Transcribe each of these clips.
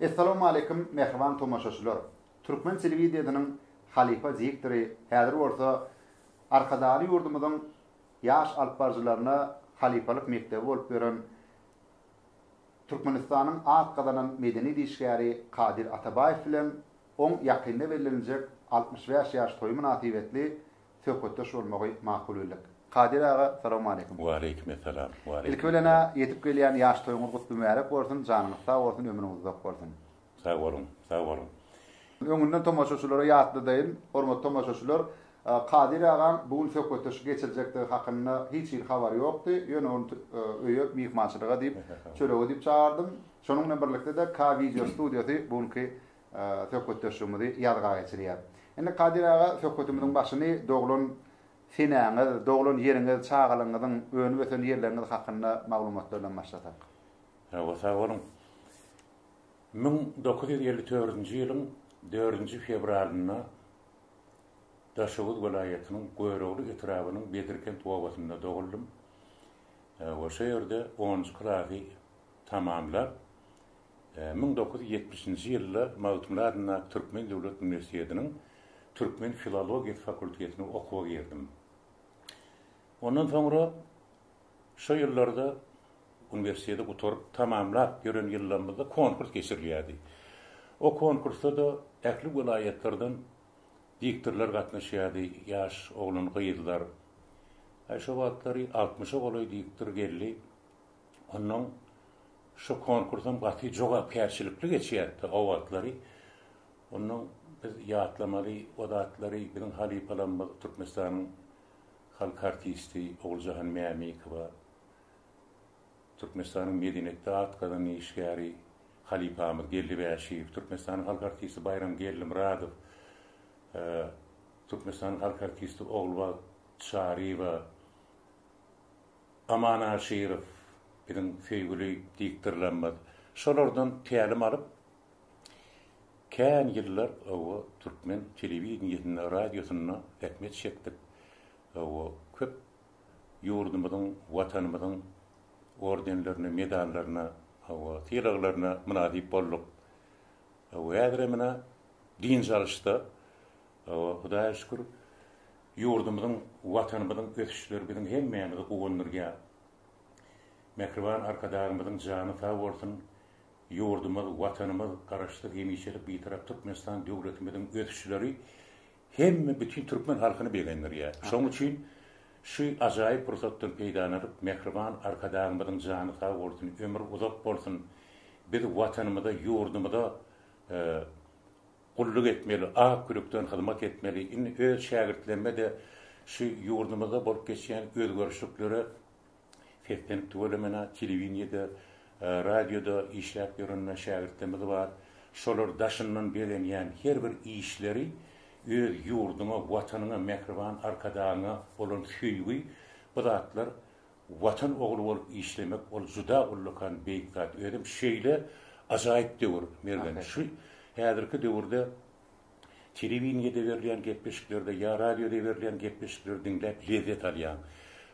Assalamu alaykum mehriban tomaşaçylar. Türkmen telewizionynyň halifa direktori häzir bolsa arkadaly ýurdumyzyň ýaş alpbarjylaryna halifalyk mekdebi bolup beren Türkmenistanyň atgadan medeni diýişgäri Kadir Atabayew bilen on ýakynda berilenjek 65 ýaş toý münasibetli söhbetdeş bolmagy makul boldy. Kadir ağa, assalamu alaykum. Wa alaykum assalam. Wa alaykum. İlkilene yetip gelýän ýaş toýuňyz gutly mübarek bolsun, janyňyz sag bolsun, ömrüňiz uzak bolsun. Sag bolun, sag bolun. Öňünden tomaşaçylara ýatlydyň, hormatly tomaşaçylar, Kadir ağa bugün söhbetdeş geçiljekdi hakynda hiç bir habar ýokdy. Ýöne onu öýe mihmançylyga diýip, çörege diýip çağırdım. Şonuň bilen birlikde de K Video Studiosy bugünkü söhbetdeşimizi ýadga geçirýär. Indi Kadir ağa söhbetimizin başyny doglan Senäňiz, doglan ýeriňiz, çağalyňyzyň öňü öten ýerleriňiz hakynda maglumatlardan başlatak. Sag bolun. 1954-nji ýylyň 4-nji fevralyna Daşowut welaýatynyň Göýregli etrabynyň Bedirkent owasynda doguldum. Oşa ýerde 10-njy klasy tamamlap 1970-nji ýylda Magtumlarna Türkmen Döwlet Üniversitetiniň Türkmen Filologiýa fakultetine okuwag girdim. Ondan soňra şu ýyllarda üniversitede oturup tamamlap ýören ýyllarymyzda konkurs geçirilýärdi. O konkursda da ähli welaýatlardan diktorlar gatnaşýardy, ýaş oglun gyýdylar. Aşo wagtlary 60 bolaý diktor geldi. Ondan şu konkursan gaty jogap kärçilikli geçýärdi o wagtlary. Ondan biz ýatlamaly wadatlary bilen halifalanma Türkmenistanyň halk artisti Oguljahan Mämikowa, Türkmenistanyň medeniyetde atgadan işgäri halifamyz Geldibaşyw, Türkmenistanyň halk artisti Bayram Geldimuradow, Türkmenistanyň halk artisti Ogulba Şarywa, Aman Aşyrow bilen feýguli diktorlarymyz şolardan tälim alyp kän ýyllar o Türkmen telewizionyna, radiosyna ätmet çekdik. O köp ýurdumyzyň, watanymyzyň ordenlerini, medallaryna, o tiraklaryna münadip bolduk. O ädremine din jalışda, o Hudaýa şükür, ýurdumyzyň, watanymyzyň ösüşleri bilen hemmämizi gowunurga. Mehriban arkadarymyzyň jany sag bolsun, ýurdumyz, watanymyz garaşdyk hemişelik bitarap Türkmenistan döwletimiziň ösüşleri hemme bütün Türkmen halkyny begendirýär. Şoň üçin şu ajaýyp pursatdan peýdanyp mehriban arkadarymyzyň jany sag bolsun, ömür uzak bolsun. Biz watanymyzda, ýurdumyzda gulluk etmeli, ak kürekden hyzmat etmeli. Indi öz şägirtlerime de şu ýurdumyzda bolup geçýän özgörüşlikleri fetlenip tölemene, telewizionyada, radioda işläp ýören şägirtlerimiz bar. Şolar daşyndan berenýän her bir işleri öz ýurduňa, watanyňa, mehriban arkadaňa bolan süýgi, bu zatlar watan ogly bolup işlemek, ol juda ullukan beýkat. Ödüm şeýle ajaýyp döwür mergen. Şu häzirki döwürde telewizionyada berilýän gepleşiklerde, ýa radioda berilýän gepleşikleri dinläp lezzet alýan.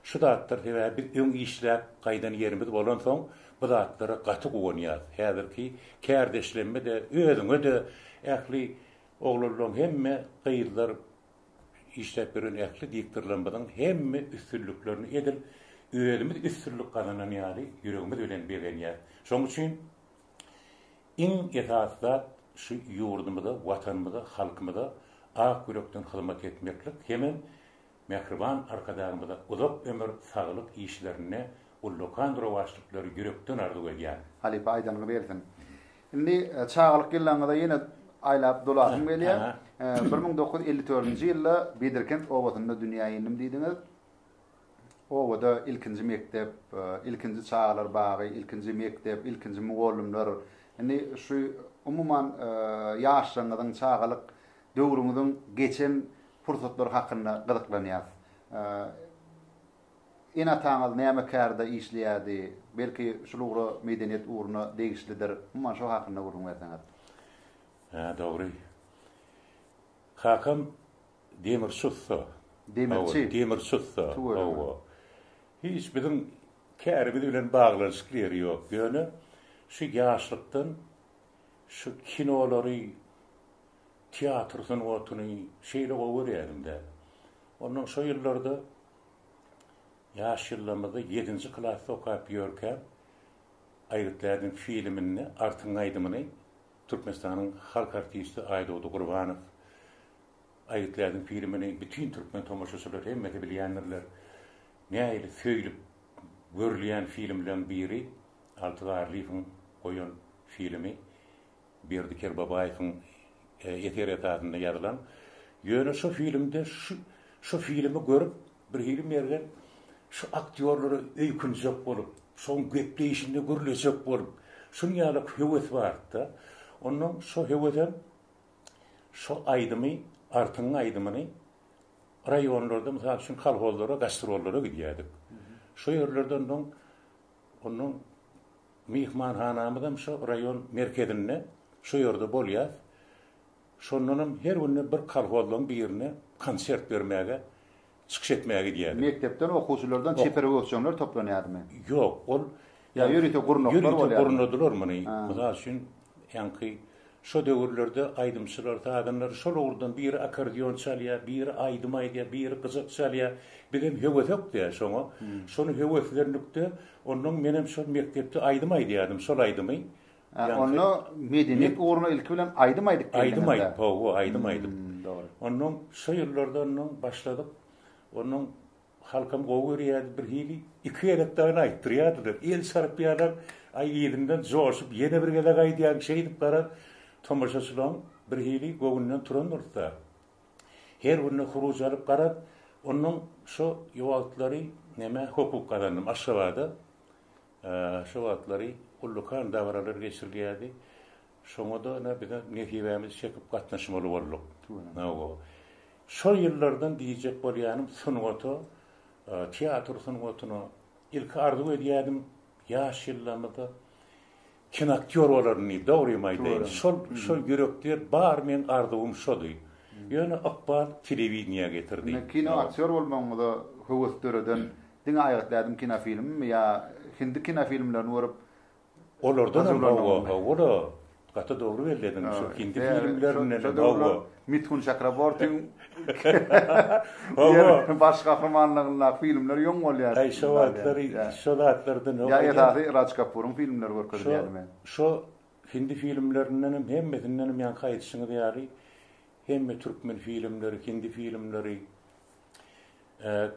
Şu zatlar sebäbi bir öň işläp gaýdan ýerimiz bolan soň bu zatlara gaty gowunýar. Häzirki kärdeşlenme de özüňe de ähli oglanlaryň hemme gyýdylar işläp beren ähli diktorlarymyzyň hemme üstünlüklerini edil, özümiz üstünlük gazanýan ýaly ýüregimiz bilen berenýär. Şoň üçin iň esasda şu ýurdumyzda, watanymyzda, halkymyzda ak yürekden hyzmat etmeklik hemem mehriban arkadarymyzda uzak ömür, saglyk işlerine ullukan rowaşlyklary yürekden arzuw edýär. Halifa aýdanyňy bersin. Indi çağalyk ýyllaryňda ýene aýlap dolaşyp gelýär. 1954-nji ýylda Bedirkent owasynda dünýä ýendim diýdiňiz. Owada ilkinji mektep, ilkinji çağalar bagy, ilkinji mektep, ilkinji mugallimler. Indi şu umuman ýaşlaryňyzyň çağalyk döwrüňiziň geçen fursatlary hakynda gyzyklanýar. Enataňyz näme kärde işleýärdi? Belki şulara medeniýet uğruna degişlidir. Umuman şu hakynda gurulma etsäňiz. Dogry. Hakam Demirçutsa. Demirçutsa. Hiç bizim kärimiz bilen baglanyşyklar ýok. Ýöne şu ýaşlykdan şu kinoları, tiyatrosunu otunu şeyle öwredim de. Ondan şu yıllarda yaş yıllarımda 7. klasda okuyup yürürken Aygıtlar'ın filmini, Artın Aydımını Türkmenistan'ın halk artisti Aydoğdu Qurbanov Aygıtlar'ın filmini bütün Türkmen tomoşaçylar hemme bilýänler näýle söýlüp görülýän filmlerden biri Altıgar Arif'in koyun filmi Berdiker Babaýewiň eter etadynda ýazylan. Ýöne şu filmde şu filmi görüp bir hilim bergen şu aktyorlary öýkünjek bolup, şoň gepleýişinde görülejek bolup, şuň ýaly höwes barda. Onuň şu höweden şu aýdymy, Artyň aýdymyny raýonlarda, mysal üçin kolhozlara, gastrollara gidýärdik. Şu ýerlerden onuň mihmanhanamydan şu raýon merkezine şu ýerde bolýar. Şondan her günü bir kolhozlaryň birine konsert bermäge, çykyş etmäge gidýärdik. Mektepden okuwçylardan çeperegosçylar toplanýarmy? Ýok, ol ýürüte gurnoklar bolýar. Gurnodylar muny. Mysal üçin ýanky şu döwürlerde aýdymçylar taganlar şol urdan biri akordeon çalýar, biri aýdym aýdýar, biri gyzyk çalýar, bilen höwesek diýär şoňa. Şonu höweslerlikde onuň menem şol mektepde aýdym aýdýardym, şol aýdymy. Onu medeniyet uğruna ilki bilen aýdym aýdyk. Aýdym aýdyp, o aýdym aýdyp. Dogry. Onuň şu ýyllardan başladyk. Onuň halkam gowurýardy bir hili, iki ýerekden aýtdyrýardy. El sarpýarlar aý ýerinden joşup ýene bir gelek aýdýan şey dip barar. Tomaşaçylar bir hili gowundan turanlar. Her günü huruj alyp garap, onuň şu ýowaltlary näme hukuk kazandym aşawada. Şu wagtlary ullukan dawralar geçirilýärdi. Şoňa da nähibämiz çekip gatnaşmaly bolduk. Şol ýyllardan diýjek bolýanym sunugaty, teatr sunugatyny ilk arzu edýärdim ýaş ýyllarymda kino aktyor olaryny dowrymaýdy. Şol ýürekler bar men arzum şody. Ýöne akbar telewizniýa getirdi. Kino aktyor bolmagyny da höweslerden diňe aýatladım kino filmimi ýa hindi kino filmlerini görüp olardan ola gata dowru belledim şu hindi filmlerinden ola Mithun Chakrabortyň baş gahramanlygyna filmler ýoň bolýar. Ay şolatlardan ýa ýa Raj Kapoor'un filmleri görkezýärmi? Şu hindi filmlerinden hemmetinden ýan gaýtşyny diýäri. Hemme türkmen filmleri, hindi filmleri.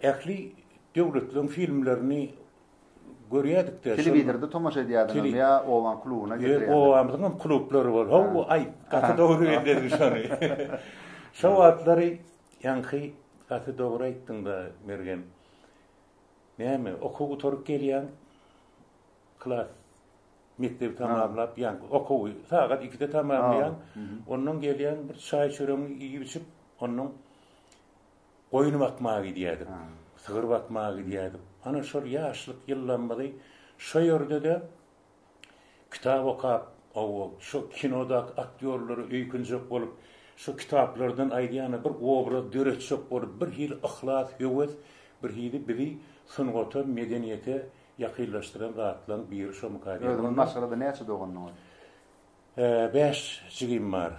Ähli döwletleriň filmlerini görýärdik de. Telewizorda tomaşa edýärdim ýa owan klubyna getirýärdim. Owamyň klublary bar. Hawa ay gata dogry edýärdi şonu. Şu atlary ýanky gata dogry aýtdyň da mergen. Näme okuwy torup gelýän klas mektep tamamlap ýanky okuwy sagat 2-de tamamlaýan. Onuň gelýän bir çaý çöreğini iýip içip onuň goýuny bakmagy diýärdim. Sığır bakmagy diýärdim. Ana şol ýaşlyk ýyllanmady. Şu ýerde de kitap okap, şu kinoda aktyorlary öýkünjek bolup, şu kitaplardan aýdýany bir obraz döretjek bolup, bir hil ihlas, höwes, bir hili biri sunugaty medeniýete ýakynlaşdyran zatlaryň biri şu mukaddim. Özüň maşgalada näçe doganyň? 5 jigim bar.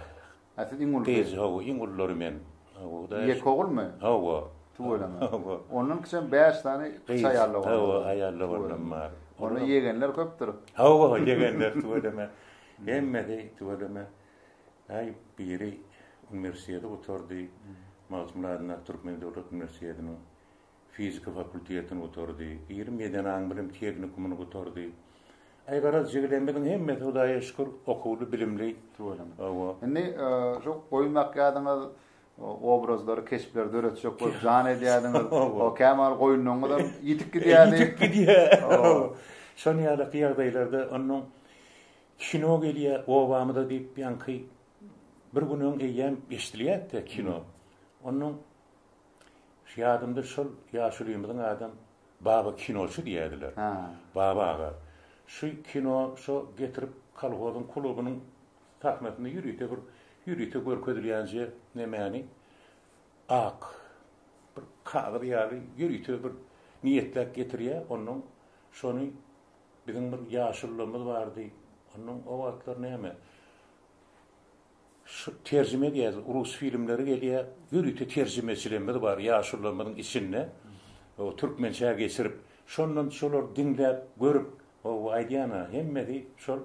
Aslında iňul. Tez hawa iňullary men. Ýek ogulmy? Hawa. Tuğulama. Onun için 5 tane kısa ayarlı var. Hawa ayarlı var. Onu yegenler köpdür. Hawa yegenler tuğulama. Hemmedi tuğulama. Ay biri üniversitede oturdu. Mazmunlarına Türkmen Devlet Üniversitesi'nin fizika fakültesine oturdu. 27 an bilim teknikumuna oturdu. Ay garaz jiglenmeden hemmedi Hudaýa şükür okuwly bilimli tuğulama. Hawa. Indi şu goýmak ýadyňyz obrazları keşipler döretjek bolup jan edýärdiňiz. O Kemal goýunyňdan ýitip gidýärdi. Ýitip gidýär. Şonu ýaly ýagdaýlarda onuň kino gelýär, owamyda diýip ýanky bir günüň eýem eşdilýärdi kino. Onuň şu ýadymda şol ýaşulymyň adam baba kinoçu diýerdiler. Baba aga. Şu kino şu getirip kolhozyň klubynyň tahmatyny ýürüýte görkezilýänje nämäni ak bir kagır ýaly ýürüýte bir niýetler getirýär. Onuň şonu bizim bir ýaşullymyz bardy. Onuň o wagtlar näme? şu tercüme diye Rus filmleri geliyor. Yürüte tercümeçilerimiz var yaşlılarımızın içinde. O Türkmençe geçirip şondan şolar dinlep görüp o aydiyana hemmedi şol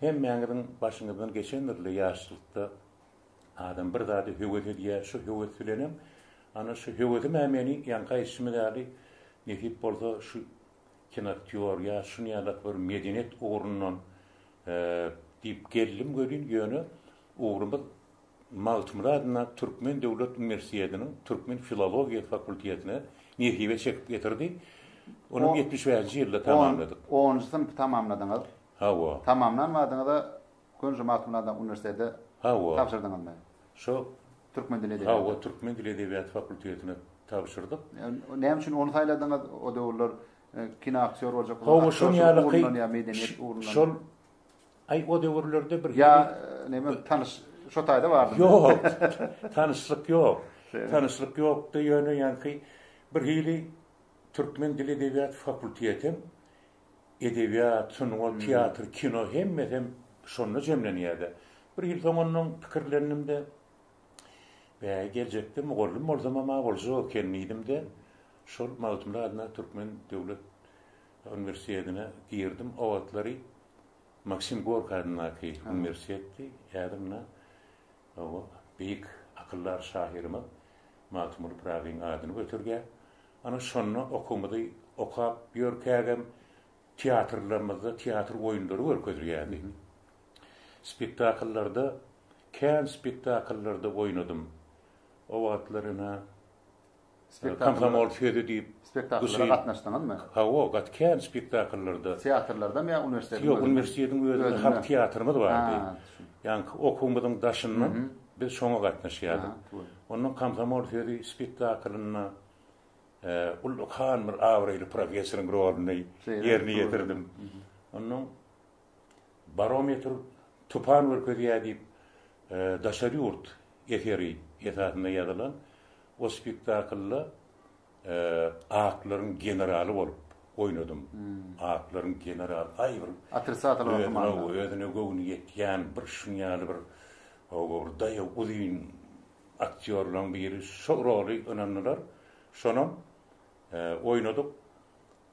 hemmeňiň başyňyzdan geçenlerle yaşlykda adam bir zady höwet diye şu höwet bilenem ana şu höweti mämeni ýanka ismi däli nehip bolsa şu kinaktyor ya şunu ýalat bir medeniýet ugrundan diýip geldim görün ýöne ugrumyz Maltumra adına Türkmen Devlet Üniversitesi'nin Türkmen Filologiya Fakültetine nehibe çekip getirdi. Onu 70-nji ýylda tamamladyk. 10-njy sınıfy tamamladyňyz. Hawa. Tamamlanmadyňyzda Gönjü Maltumra'da üniversitede tapşyrdyňyz. Şo Türkmen dili edebiyatı. Hawa Türkmen dili edebiyatı fakültetine tapşyrdyk. Näme üçin onu taýladyňyz? O döwürler kino aktyor boljak. Hawa şol ýaly şol ay o döwürlerde bir ya näme tanış şo taýda bardy. Yok. Tanışlyk yok. Tanışlyk yok da ýöne ýanky bir hili Türkmen dili edebiyat fakülteti edebiyat, sunma, teatr, kino hem şonda jemlenýärdi. Bir hil tomanyň pikirlerimde we geljekde mugallim bolsam bolsa kendidim de şol Maltumra adına Türkmen Devlet Üniversitesi'ne girdim. O wagtlary Maksim Gorki adyndaky üniversiteti ýadymna o beýik akyllar şahirimi Maltumra Pragiň adyny götürge. Ana şonu okumady, okap ýörkägem teatrlarymyzda teatr oýunlary görkezýärdi. Spektakllarda, kän spektakllarda oýnadym. O wagtlaryna Komsomol feýde diýip spektakllara gatnaşdyňyzmy? Hawa, gat kän spektakllarda. Teatrlarda mı üniversitede? Ýok, üniversitediň özünde halk teatrymyz bardy. Ýani okumadyň daşyndan biz şoňa gatnaşýardyk. Onuň Komsomol feýde spektaklyna Ulukhan bir awraýly professoryň roluny ýerine ýetirdim. Onuň barometr tupan wurkady diýip daşary urt eferi ýetatyna ýazylan o spektaklla aklaryň generaly bolup oýnadym. Aklaryň generaly aýbyr atrsatlar okumuş. Özüne göwüni ýetýän bir şunýaly bir ogur daýa uzyn aktýorlaryň biri şo roly önemliler. Şonam oýnadyk.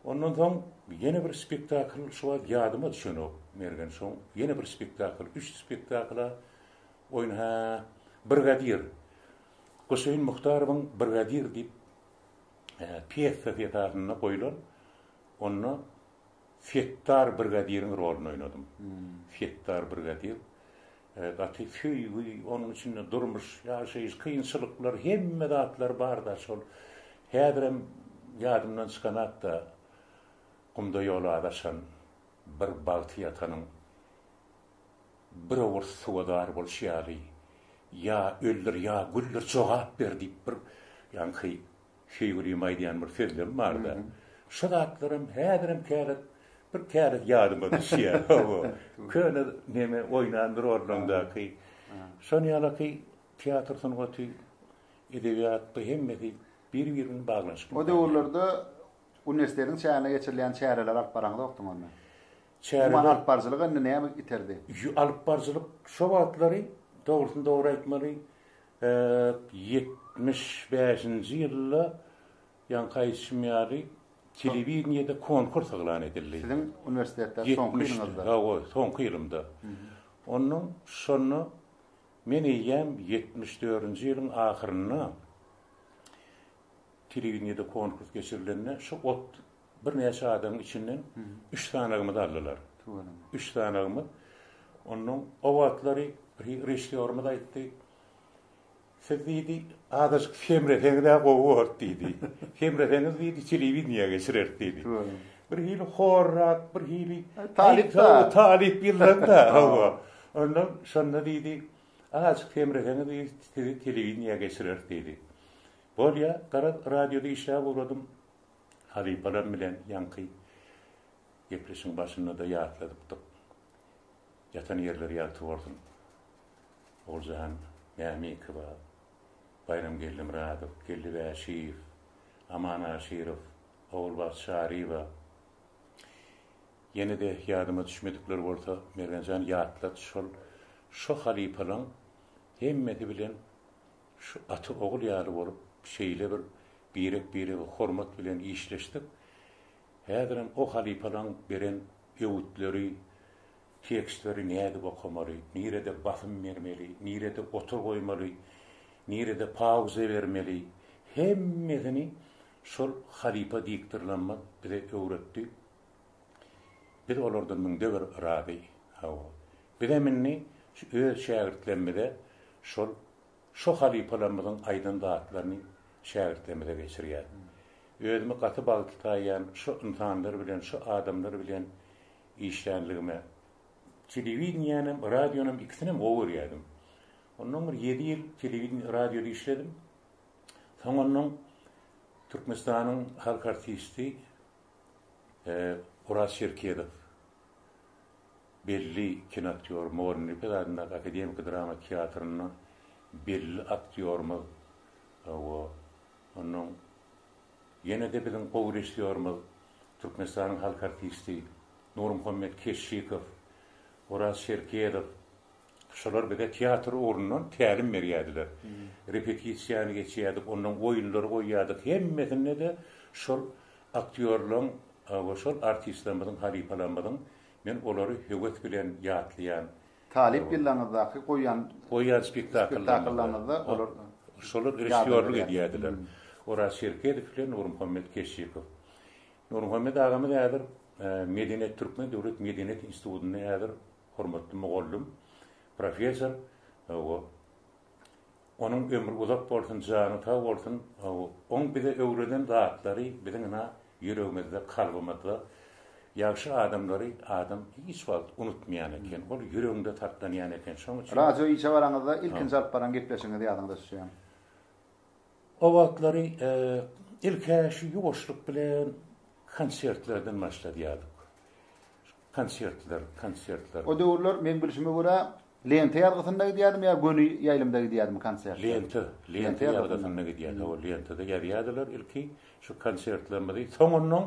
Ondan soň ýene bir spektakl şu ýadyma düşýär. Mergen soň ýene bir spektakl, 3 spektakla oýna Brigadir. Hüseyin Muhtarowyň Brigadir diýip piyesa ýetatyna goýulan. Onu Fettar Brigadiriň roluny oýnadym. Fettar Brigadir. Gaty köýgü onun içinde durmuş, ýaşaýyş kynçylyklar, hemme zatlar bar da şol. Häzirem ýadymdan çykan hatda gumda ýola adaşan bir bagty ýatanyň bir owur suwadar bolşýary. Ya öldür ya güldür cevap ver diýip bir ýanky şeýguri maýdan bir film barda. Şu zatlarym häzirem käret bir käret ýadyma düşýär. Köne näme oýnandyr orlandaky. Şonu ýalaky teatr sungaty edebiyat hemmeti bir-birini baglanşyp. O döwürlerde üniversiteden çäne geçirilen çäreler alyp baraňda okdum onu. Çäreler alyp barjylygy näme iterdi? Alyp barjylyk şu wagtlary doğrudan doğru aýtmaly 75-nji ýylda ýanky ismiýary telewizionyada konkurs eglan edildi. Sizin üniversitede soňky ýylyňyzda. Hawa, soňky ýylymda. Onuň şonu men eýem 74-nji ýylyň ahyryna telewizionyada konkurs geçirilende şu bir näçe adamyň içinden 3 tanagymy aldylar. 3 tanagymy. Onuň o wagtlary rejissörüme de aýtdy. Sebidi adaş femreteňde gowur diýdi. Femreteňiz diýdi telewizionyga geçirer diýdi. Bir hili horrak, bir hili talip ýyllarda. Hawa. Ondan şonda diýdi, adaş femreteňiz diýdi telewizionyga geçirer diýdi. Bolýa, radioda işläp boladym. Halipalar bilen ýanky gepleşiň başynda da ýatladyk. Yatan yerleri ýatyp Orjan, Mämikova, Bayram Gellimradov, Gelli Väşiýew, Aman Aşirov, Owulbak Şariwa. Ýene de ýadyma düşmedikler bolsa, Mergenjan ýatlat şu halipalan hemmeti bilen şu atı oğul ýaly bolup şeýle bir hormat bilen işleşdik. Häzirem o halipalan beren öwütleri, tekstleri näde okumary, nirede basym bermeli, nirede otur goýmaly, nirede pauza bermeli. Hemmesini şol halipa diktirlenmek bize öwretdi. Biz olardan müňde bir razy. Bir de minni öz şägirtlerimize şu halipalarymyzyň aýdan dağıtlaryny şägirtlerimize geçirýär. Özümi gaty bagtlaýan şu insanlar bilen, şu adamlar bilen işlänligime telewizionyanyň, radionyň ikisinem owerýärdim. Ondan 7 ýyl telewizyon, radioda işledim. Soňra Türkmenistanyň halk artisti Uras Şerkiýedow belli kinoaktyor, Morny pedagogna akademik drama teatrynyň belli aktyormy onun ýene de biziň gowreşýärmiz Türkmenistanyň halk artisti Nurmuhammed Keşşikow, Uras Şerkiýedow şolar bize teatr ornundan tälim berýärdiler. Repetisiýany geçýärdik, onuň oýunlary goýýardyk. Hemmesinde de şol aktyorlaryň, şol artistlerimiň, halipalarymyň men olary höwet bilen ýatlaýan talip ýyllaryňyzdaky goýan spektakllarynda olar şolar rejissýorluk edýärdiler. Uras Şerkiýedow bilen Nurmuhammed Keşşikow. Nurmuhammed agamy häzir Medenet Türkmen Döwlet Medenet Institutyny häzir hormatly mugallim, professor. Onun ömrü uzak bolsun, jany ta bolsun. On bize öwreden zatlary biziň ýüregimizde, kalbymyzda ýaşy adamlary adam hiç wagt unutmaýan eken. Ol ýüreginde tartlanýan eken. Şoň üçin radio işe baraňyzda ilkinji alyp baran gepleşiňizde ýadyňda düşýän. O wagtlary ilk şu ýuwaşlyk bilen konsertlerden başladýardyk. Konsertler. O döwürler men bilişime görä lente ýargysynda gidýärdim ýa göni ýaýlymda gidýärdim konsert. Lente ýargysynda gidýärdi. O lentede ýarýardylar ilki şu konsertlermedi. Soňundan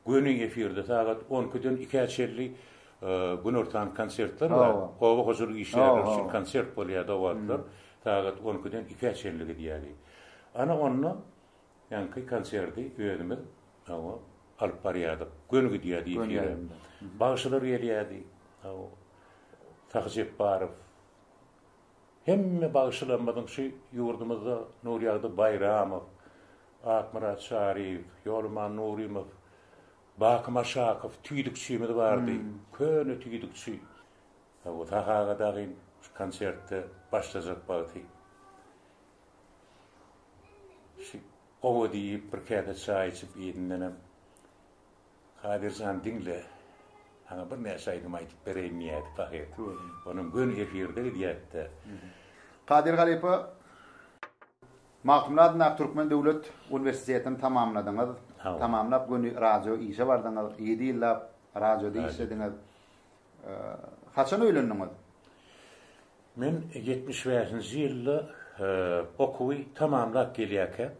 göni efirde saat 12-den 2:50 gün ortadan konsertler bar. Owa hozurly işler şu konsert bolýardy o wagtlar. Saat 12-den 2:50 gidýärdi. Ana onu ýanky konserti öýdümiz alyp barýardyk. Göni gidýärdi efire. Bagşylar gelýärdi. Tahjip Barow. Hemme bagşylanmadyň şu ýurdumyzda Nurýagdy Bayramow, Akmurat Şarif, Ýolman Nurimow, Bakym Aşakow tüýdükçimiz bardy. Köne tüýdükçi. O tahaga dagyn konsertde başlajak bardy. Şu owa diýip bir käde çaý içip ýedinden Kadirjan dinle. Ana bir näse aýdym aýdyp berenýärdi taýy. Onuň gün efirde diýetdi. Kadir Galipa Mahmudnath Türkmen Döwlet Universitetini tamamladyňyz. Tamamlap göni radio işe bardyňyz. 7 ýyllap radioda işlediňiz. Haçan öýlendiňiz? Men 75-nji ýylda okuwy tamamlap gelýärkek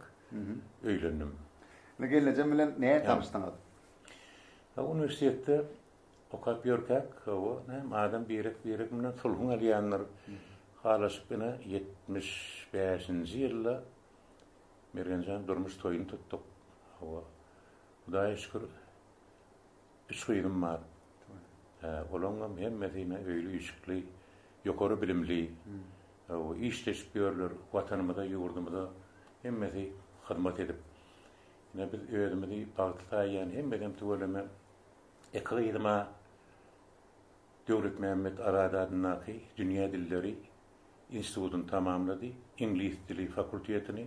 öýlendim. Ne geleceğim bilen näme tanışdyňyz? Üniversitede okap ýörkäk, adam birek bilen sulhun alýanlar halaşyp bana 75-nji ýylda mergenjan durmuş toýuny tutdyk. Hudaýa şükür 3 gyýdym bar. Olaňam hemmesine öýli ýüşükli, ýokary bilimli, işleşip ýörler, watanymyza, ýurdumyza hemmesi hyzmat edip. Ýene biz özümizi bagtlaýan hemmeden töweleme ekýyma Döwlet Mehmet Aradadynaky Dünýä Dilleri Institutyny tamamlady. İnglis dili fakultetini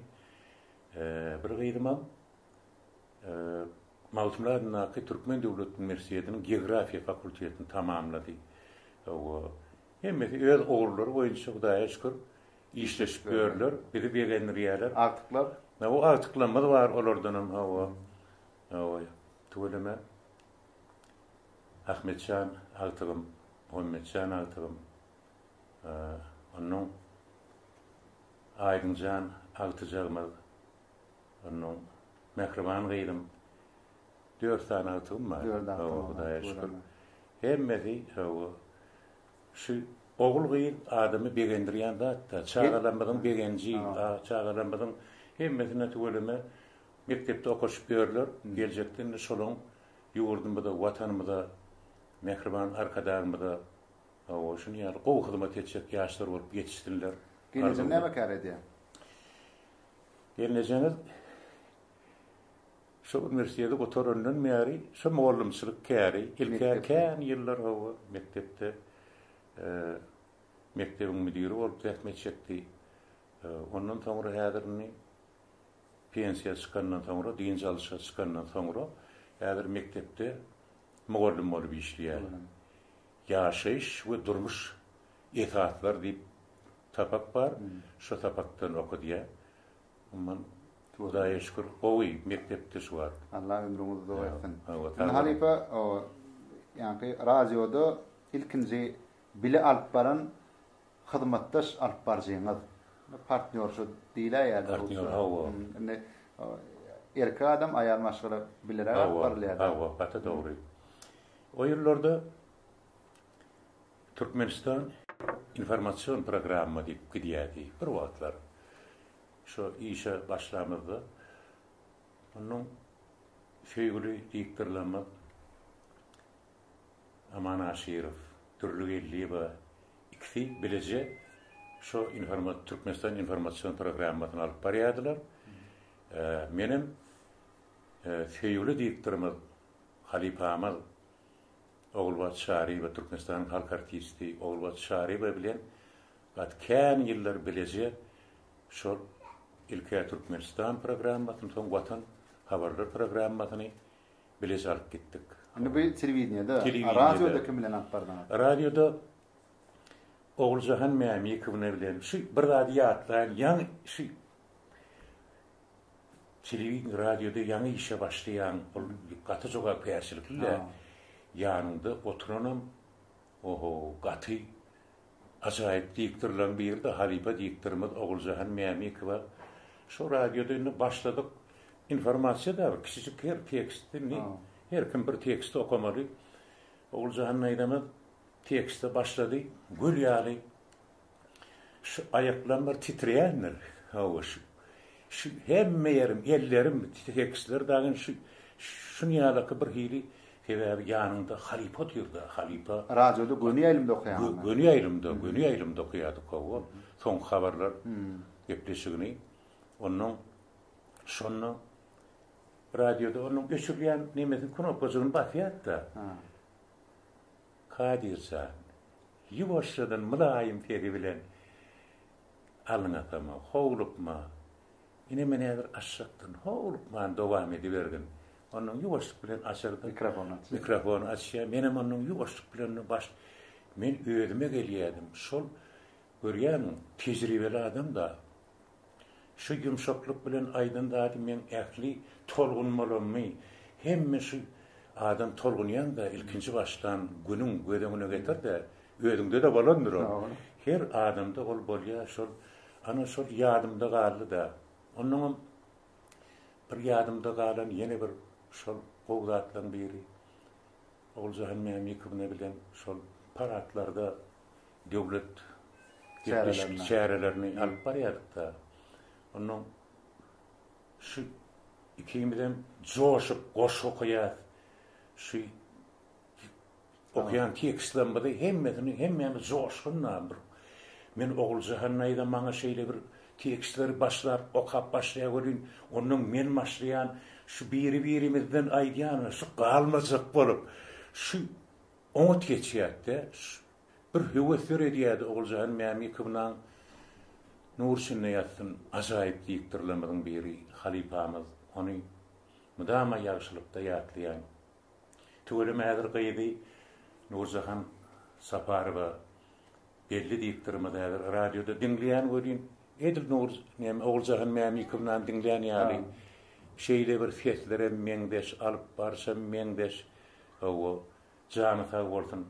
bir gyýdymam Maltumladynaky Türkmen Döwlet Üniversitetiniň Geografiýa fakultetini tamamlady. Hemmesi öz oğulları boýunça Hudaýa şükür işleşip ýörler, biri begendirýärler. Artyklar. O artyklanmaz bar olardanam töweleme Ahmetcan Altygym, Muhammedcan Altygym, onuň Aýdynjan Altyjagymyz, onuň Mehriban gyýdym. 4 tane altygym bar. Hudaýa şükür. Hemmesi şu oğul gıyıl adamı begendirýän da çağalanmadan begenji, çağalanmadan hemmetine tügeleme mektepde okuşup görler, gelecekten şolun ýurdumda, watanymda, mehriban arkadaşymda o şunu ýaly gowy hyzmat etjek ýaşlar bolup ýetişdirler. Geleceğin näme kar edýär? Geleceğiniz şu üniversitede oturundan meri şu muallimçilik kâri, ilkär kän ýyllar o mektepde mektebin müdiri bolup tähmet çekdi. Ondan soňra häzirini pensiýa çykandan soňra, diň çalyşa çykandan soňra häzir mektepde muallim bolup işleýär. Ýaşaýyş we durmuş etatlar diýip tapak bar, şu tapakdan okudýar. Umman Hudaýa şükür, gowy mektepde şu bar. Allah ömrüňizi dowam etsin. Halipa o ýani radioda ilkinji bile alyp baran hyzmatdaş alyp barjyňyz. Partnýor diýilär ýa-da. Partnýor, erki adam aýal maşgyla bilerek barlýar. Hawa, bata dogry. O ýyllarda Türkmenistan informasiýon programmy diýip gidýärdi bir wagtlar. Şu işe başlamazdı. Onun feýguli diýikdirlenmek Aman Aşirov, türlü elli ve ikisi bilece şu Türkmenistan informasyon programmasyny alyp barýardylar. Menim feýguli diýikdirmek Halipamaz Oğulbat Şari ve Türkmenistan halk artisti Oğulbat Şari bilen kän ýyllar bilece şu ilkä Türkmenistan programmasyny, soň Watan habarlar programmasyny bilece alyp gitdik. Indi bu telewizionyada, radioda kim bilen alyp bardyňyz? Radioda Oğuljahan Mämikowna bilen şu bir radiýatlar ýa şu telewizyon radioda ýa işe başlaýan bol gaty jogak päşirlikler ýanynda oturanam gaty ajaýyp diýikdirlen bir ýerde Halipa diýikdirmek Oğuljahan Mämikowa şu radioda başladyk informasiýa da kiçik her tekstini her kim bir tekst okumady. Oğuljahan aýdamy tekste başlady. Gül ýaly şu aýaklarym titreýänler. Şu hemme yerim, ellerim tekstler dagyn şunu ýaly bir hili sebäbi ýanynda Halipa ýurda. Halipa radioda göni ýylymda okuýan. Göni ýylymda okuýardy gowy. Soň habarlar gepleşigini onun şonu radioda onun göçürýän nemesini knopkasyny basýardy. Kadirsan ýuwaşdan mylaýym teri bilen alňatama, howlupma. Ine men häzir aşşakdan howlupma dowam edibergin. Onun ýuwaşlyk bilen açardy mikrofon açýar. Menem onun ýuwaşlyk bilen men özüme gelýärdim. Şol görýän tejribeli adam da şu yumşaklyk bilen aýdyn da men ähli tolgunmalamy. Hemme şu adam tolgunyan da ilkinci baştan günün gödüňüne getir de ödüňde de bolandyr o. Her adamda ol bolýar şol ana şol ýadymda galdy da. Onuň bir ýadymda galan ýene bir şol gowdatlaryň biri. Oğuljahan Mämikowna bilen şol paratlarda döwlet şäherlerini alyp barýardyk da. Onuň şu ikimizden joşup goş okuýar. Şu okuyan tekstlerinde hemmemiz joşgunlar. Men Oğuljahan aýda maňa şeýle bir tekstleri başlar, okap başlaýar, onuň men başlaýan şu birimizden aýdýan şu galmazak bolup şu oňat geçýärdi. Bir höwesler edýärdi Oğuljahan Mämikownaň Nurşinne ýatsyn ajaýyp diýikdirlemediň biri Halipamyz ony mudama ýagşylykda ýatlaýan. Töwerim häzir gyýdy Nurjahan Saparowa belli diýikdirmede häzir radioda dinleýän görýän edil Nur Oğuljahan Mämikownaň dinleýän ýaly şeýle bir festlere meňdeş alyp barsam meňdeş o jany sag bolsun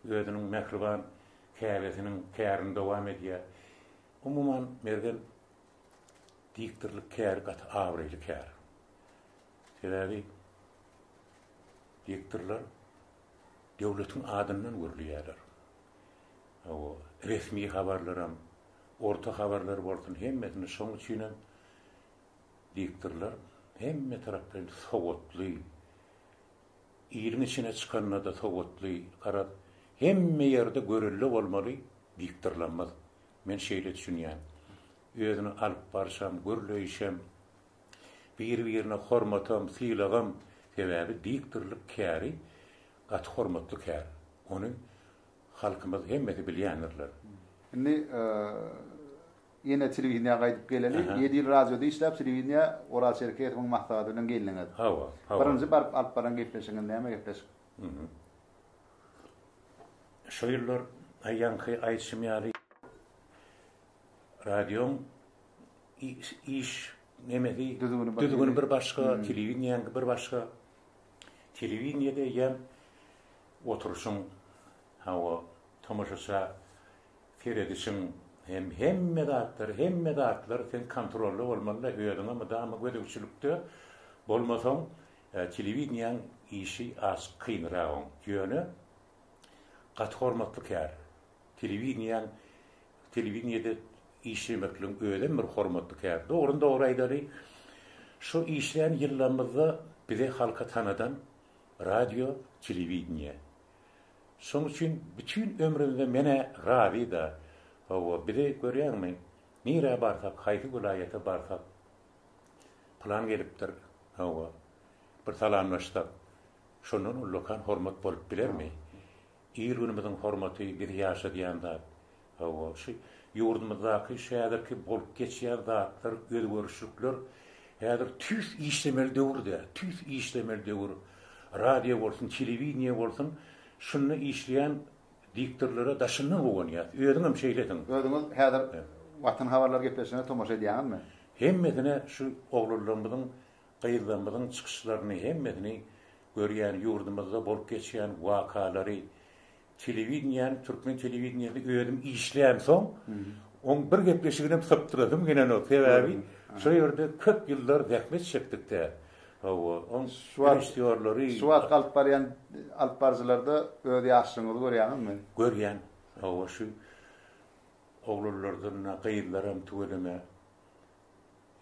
özüniň mehriban käbesiniň kärini dowam edýär. Umuman mergen diýikdirlik kär gat awryly kär. Sebäbi diýikdirler döwletiň adyndan görülýärler. o resmi habarlaram, orta habarlar bolsun hemmetini şoň üçin diktirler. Hemme tarapdan sowatly. İýirin içine çykanda da sowatly, garap hemme ýerde görüllü bolmaly, diktirlenmez. Men şeýle düşünýän. Özüni alyp barşam, görleyişem, bir-birine hormatam, syýlagam sebäbi diktirlik käri, gat hormatly kär. Onu halkymyz hemmeti bilýändirler. Indi ýene telewizionga gaýdyp geleli, 7 ýyl radioda işläp telewizionga Oral şerketiň maksady bilen geldiňiz. Hawa. Birinji baryp alyp baran gepleşiňiz näme gepleşik? Şo ýyllar aýanky aýtşym ýaly radiom iş nemedi düzgün bir başga, telewizionga bir başga. Televizionyada ýa oturuşyň hawa tomaşaça feredişiň hemme datlar sen kontrolli bolmaly, öýüňe mydama gödükçülükde bolmasaň televizion işi az kynraň. Ýöne gat hormatly kär. Televizionyada işlemekliň öýlen bir hormatly kär. Dogry aýdary. Şu işleýän ýyllarymyzda bize halka tanadan radio, telewizyon. Şoň üçin bütün ömrümde mene ravi da o bize görýärmi? Nire barsak, haýsy vilayata barsak plan gelipdir. Hawa bir salamlaşdyk. Şonun lokal hormat bolup bilermi? Ýürünimiziň hormaty bir ýaşadýanda hawa şu ýurdumyzdaky şäherki bolup geçýän zatlar, özgörüşlikler häzir tüs işlemeli döwür. Radio bolsun, telewizyon bolsun, şunu işleyen diktirlere daşını boğanýar. Öýüňem şeýletin. Öýüňiz häzir watan habarlar gepleşine tomaşa edýänmi? Hemmetine şu oglanlarymyzyň, gyýylanmaryň çykyşlaryny hemmetini görýän, ýurdumyzda bolup geçýän wakalary telewizyon, türkmen telewizyonyny öýüm işleýän soň, on bir gepleşigine saptyrdım gene o sebäbi. Şo ýerde köp ýyllar zähmet çekdikde. On Suat alyp barýan alpbarjylarda öýde ýaşyňyzy görýänmi? Görýän. Hawa şu oglanlardan gyýyllaram tügeleme.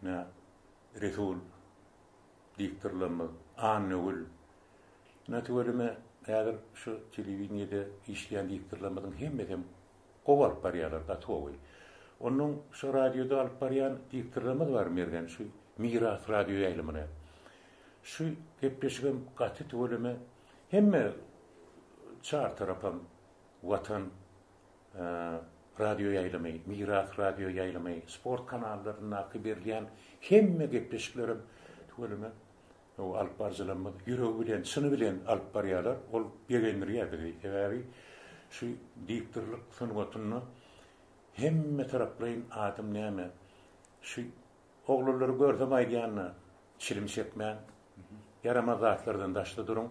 Na Resul diktirlenme, annugul. Na tügeleme häzir şu telewizionyda işleýän diktirlenmediň hemmetem gowalyp barýarlar da towy. Onuň şu radioda alyp barýan diktirlenme bar mergen şu Miras radio ýaýlymyny. Şu gepleşigem gaty tügeleme hemme çar tarapam Watan radio ýaýlamy, Miras radio ýaýlamy, sport kanallaryna berilýän hemme gepleşiklerim tügeleme o alyp barjylanma ýüregi bilen, syny bilen alyp barýarlar. Ol begendirýär ebäbi şu diktirlik sunuwatyny hemme taraplaryň adam näme şu oglanlary görsem aýdýanna çilim çekmän yaramaz zatlardan daşda durun.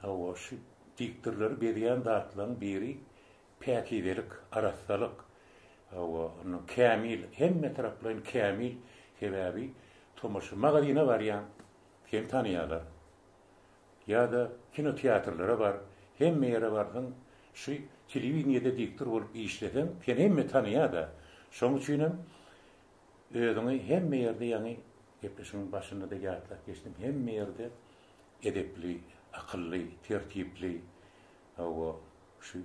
O şu diktirleri berýän zatlaryň biri päkidelik, arassalyk, onu kämil, hemme taraplaryň kämil sebäbi tomaşa magazyna barýan hem tanýarlar. Ya da kino teatrlara bar, hemme ýere bardyň, şu telewizionyda diktir bolup işleden, hemme tanýar da. Şoň üçin özüňi hemme ýerde ýani gepleşiň başynda da ýatlap geçdim. Hemme ýerde edepli, akylly, tertipli, şu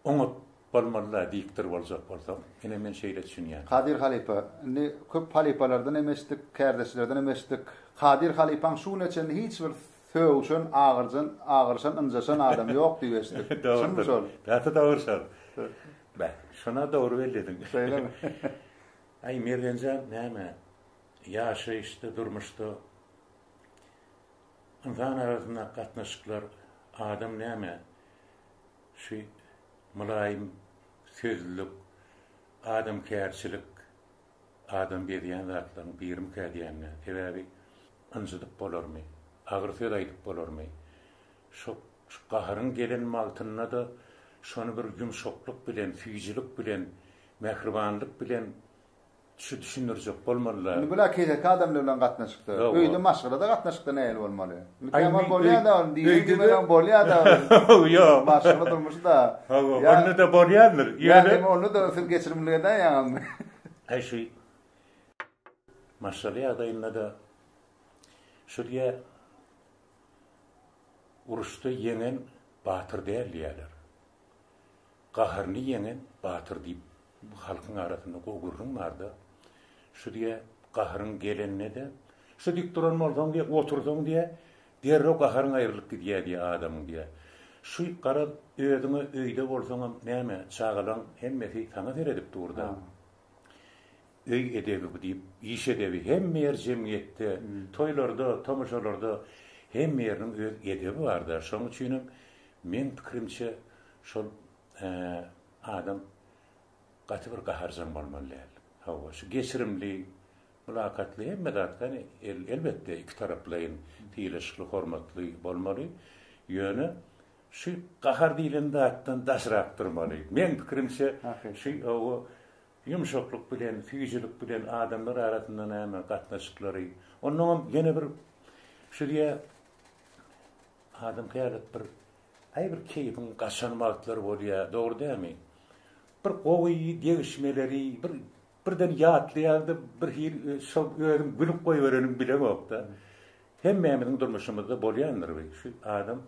oňa bolmaly diktir boljak bolsam, ene men şeýle düşünýän. Kadir Halipa, indi köp halipalardan emesdik, kärdeşlerden emesdik. Kadir Halipaň şu neçen hiç bir söwüşen, agyrşan, ynjaşan adam ýok diýesdik. Şunu şol. Ýa-da dogry. Bä, şuna dogry belledin. Şeýlemi? Ay mergenja näme? Ýaşaýyşda, durmuşda insan arasynda gatnaşyklar adam näme? Şu mulayim sözlük, adam kärçilik, adam berýän zatlaryň birim kädiýänne, sebäbi ynjydyp bolarmy, agyr söz aýdyp bolarmy. Şu gaharyň gelen maltyna da şonu bir ýumşakluk bilen, süýjilik bilen, mehribanlyk bilen şu düşünürjek bolmalylar. Indi bular keşke adamlar bilen gatnaşykdy. Öýde maşgala da gatnaşykda näil bolmaly. Kemal bolýar da, diýen bilen bolýar da. Ýok. Maşgala durmuş da. Onu da bolýardyr. Ýa-ni onu da ösüp geçirimligeden ýaňam. Şu maşgala da inne de şuraya uruşda yeňen batyr dälýärler. Gaharny yeňen batyr diýip halkyň arasynda gogurun barda. Şuraya gaharın gelenine de şu dik duran bolsaň diýe otursaň diýe derre gaharyn aýrylyp gidýär diýe adamyň diýe. Şu gara öýdüňe öýde bolsaň näme çagalan hemmeti taňa beredip durda. Öý edebi diýip iş edebi hemme ýer jemgyýetde, toýlarda, tamaşalarda hemme ýeriniň öz edebi barda. Şoň üçin men pikirimçe şol adam gaty bir gaharjan bolmaly. Hawa şu geçirimli, mülakatly hemme datany elbetde iki taraplaryň tiýleşikli, hormatly bolmaly. Ýöne şu gahar diýilende atdan daşrak durmaly. Men pikirimçe şu yumşaklyk bilen, fizikilik bilen adamlar arasynda näme gatnaşyklary. Onuň ýene bir şu diýe adam kälet bir bir keyfin gaşanmaklary bolýar, dogry dämi? Bir gowy degişmeleri, birden ýatlaýardy, bir hil şol öýüm gülüp goýberenim bilen bokda. Hemmemiň durmuşymyzda bolýandyr şu adam.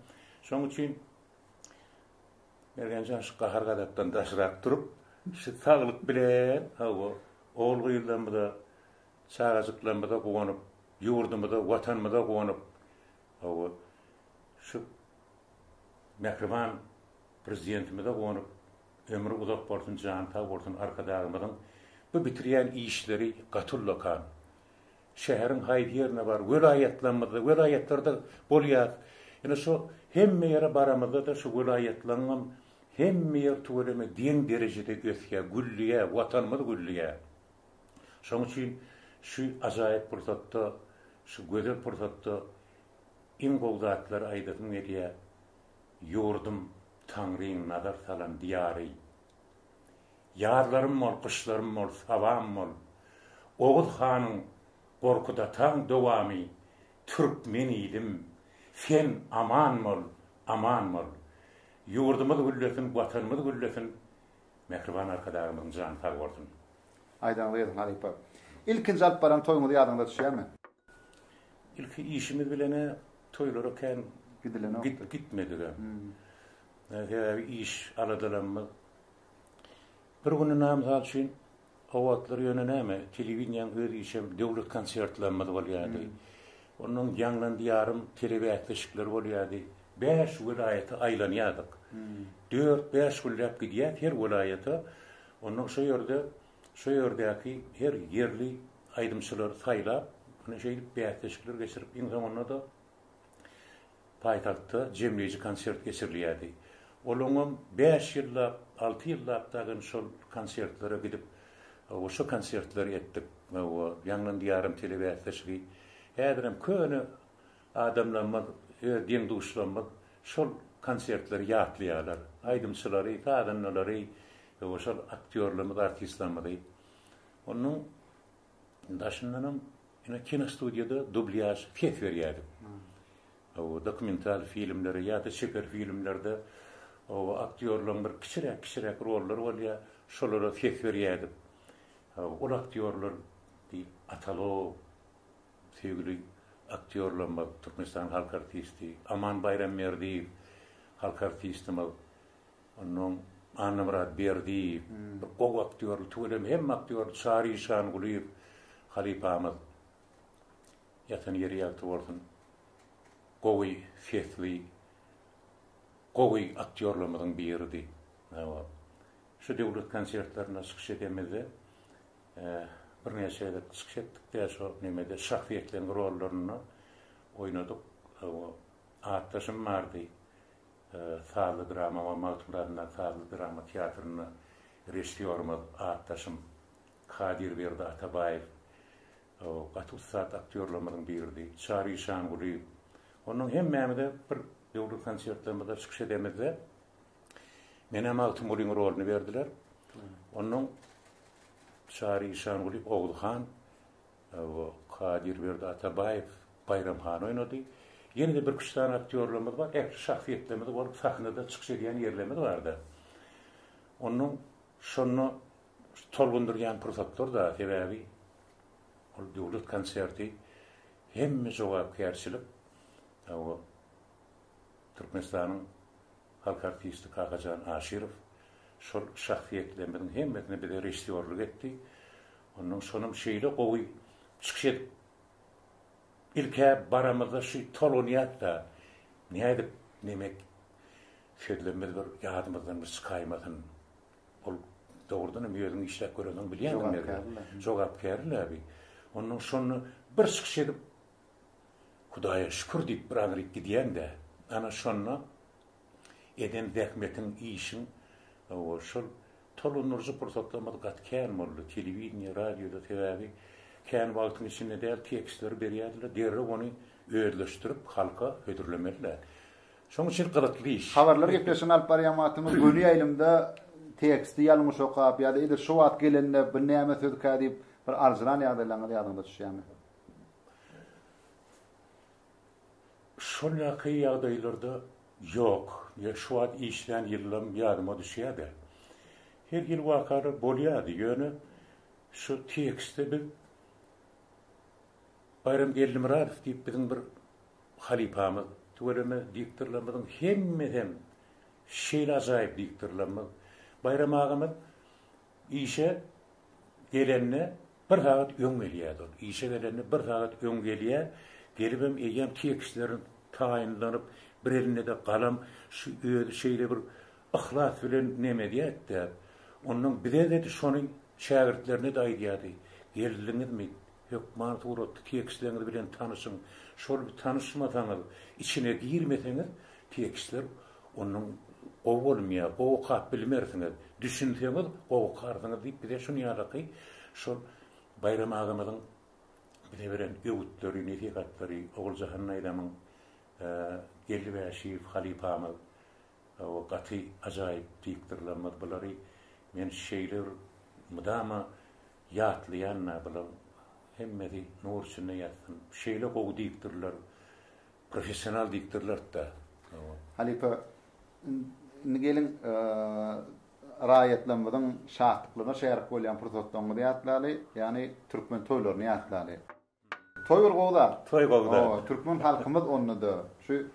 Şoň üçin mergenjan şu gahar gadatdan daşrak durup, şu saglyk bilen, oğul ýyllarymda, çagajyklarymda gowanyp, ýurdumda, watanymda gowanyp, şu mehriban prezidentimizde gowanyp, ömrü uzak bolsun, jan sag bolsun arkadaşlarymyň bu bitirýän işleri gatyllakan. Şäheriň haýy ýerine bar, welaýetlerinde, welaýetlerde bolýar. Ýene şu hemme ýere baramyzda da şu welaýetlaryň hemme ýer töwereme diň derejede ösýär, güllüýär, watanymyz güllüýär. Şoň üçin şu ajaýyp pursatda, şu gözel pursatda iň gowdatlar aýdym edýär. Ýurdum Taňryň nazar salan diýary. Ýarlarym bol, kışlarym bol, sawam bol. Oğuz hanyň gorkuda taň dowamy, türkmen idim. Sen aman bol, aman bol. Ýurdumyz güllesin, watanymyz güllesin. Mehriban arkadaşlarymyň jan sag bolsun. Aýdanly ýerdin Halipa. İlkinji alyp baran toýuňyzy ýadynda düşýärmi? İlki işimiz bilene toýlara kän gitmediler. İş aladylarymyz. Bir günü namazal üçin awatlar ýöne näme? Telewizýan öz işem döwlet konsertlerimiz bolýardy. Onuň ýanglan diýarym telewiziýatçylar bolýardy. 5 welaýaty aýlanýardyk. 4-5 güllep gidýär her welaýata. Onuň şu ýerdäki her ýerli aýdymçylar saýlap, ony şeýip beýatçylar geçirip iň zamanlarda da paýtagtda jemleýici konsert geçirilýärdi. Olaňam 5 ýyllap, 6 ýyllap dagyn şol konsertlere gidip, şu konsertleri etdik. Ýanglan diýarym telewiziýatçyly. Häzirem köni adamlar, din duşlanmak, şol konsertleri ýatlaýarlar. Aýdymçylary, tadanlary, şol aktýorlarymyz, artistlarymyz. Onuň daşyndanam ýene kino studiýada dublyaj fet berýärdi. Dokumental filmleri ýa-da şeker filmlerde aktýorlaryň bir kiçirek rolları bolýar, şolara fet berýärdi. O aktýorlar Atalo sevgili aktýorlar, Türkmenistan halk artisti, Aman Bayramberdiýew halk artistimiz, onuň Anamrat Berdiýew, bir gowy aktýor, türem hem aktýor Çary Şanguliýew, Halipamyz ýatan ýeri ýagty bolsun. Gowy fetli, gowy aktýorlarymyň biridi. Şu döwlet konsertlerine çykyş edemizde, bir näçe çykyş etdik, şu nemede şahsiýetlerin rollaryny oýnadyk. Atdaşym bardy. Sazly drama we mawtumlaryna sazly drama teatryny rejissýorumyz atdaşym Kadir Berdi Atabaýew, gatusat aktýorlarymyň biridi, Çary Şanguliýew. Onuň hemmemide bir döwlet konsertlerinde çykyş edemizde mene mawtum bolyň rolunu berdiler. Onuň Şari İşan Gulip Oğulhan, Kadir Berdi Atabayev, Bayramhan oynadı. Yine de bir üç tane aktörlerimiz var. Ekli şahsiyetlerimiz var. Sahnede çıkış eden yerlerimiz vardı. Onun şunu tolgundurgan prosattor da sebebi o devlet konserti hem jogapkärçilik o Türkmenistan'ın halk artisti Kakacan Aşirov şol şahsiyetlerimizin hemmetine bir de rejissörlük etti. Onun sonum şeyle qoy çıkış edip ilke baramızda şu toloniyat da neydi demek söylemez bir yadımızdan bir sıkaymasın. Ol doğrudan müyedin işlek görünen bilýändim ben. Jogapkärler abi. Onun şonu bir çıkış edip Hudaýa şükür diýip bir agryp gidýän-de ana şonu eden zähmetin işin o şol tolunurjy pursatlamady gatken boldy telewiziýa, radioda teräbi kän wagtyň içinde däl tekstler berýärler, derre onu öýerleşdirip halka hödürlemerler. Şoň üçin gyzykly iş. Habarlar gepleşen alyp barýanmatymyz göni ýaýlymda teksti ýalňyş okap ýa-da eder şu wagt gelende bir näme sözdük diýip bir arzulan ýagdaýlaryňy ýadynda tutýarmy? Şol ýagdaýlarda ýok. Ya şu wagt işlän ýyllarym ýadyma düşýärdi. Her ýyl wakary bolýardy. Ýöne şu tekstde bir Bayram Gellimiradow diýip biziň bir halipamyz, töwereme diktorlarymyň hemme şeýle ajaýyp diktorlarymyz. Bayram agamyz işe gelenne bir saat öň gelýärdi. İşe gelenne bir saat öň gelýär. Gelip hem eýen tekstlerin taýinlanyp bir eline de galam şu şeýle bir ihlas bilen neme diýetdi. Onun bire de şonuň şägirtlerine de aýdýardy. Geldiňizmi? Yok, mana turat tekstlerini bilen tanışın. Şol bir tanışmasaňyz, içine girmeseňiz, tekstler onun o bolmaýar, o okap bilmersiňiz. Düşünseňiz, o okarsyňyz diýip bir de şunu ýalyky. Şol Bayram agamyň bir beren öwütleri, nesihatlary, Oguljahan Naýlamyň Gellibaşy halipamyz, o gaty ajaýyp diktorlarymyz bulary men şeýler mudama ýatlaýanna bilen hemmedi nur içinde ýatsyn. Şeýle gowy diktorlar, professional diktorlar da. Halipa gelin raýatlanmadan şahtlyklaryna şeýerlik bolýan pursatdan ýatlaly, ýani türkmen toýlaryny ýatlaly. Toýur gowlar. Toy gowlar. Türkmen halkymyz onundy. Şu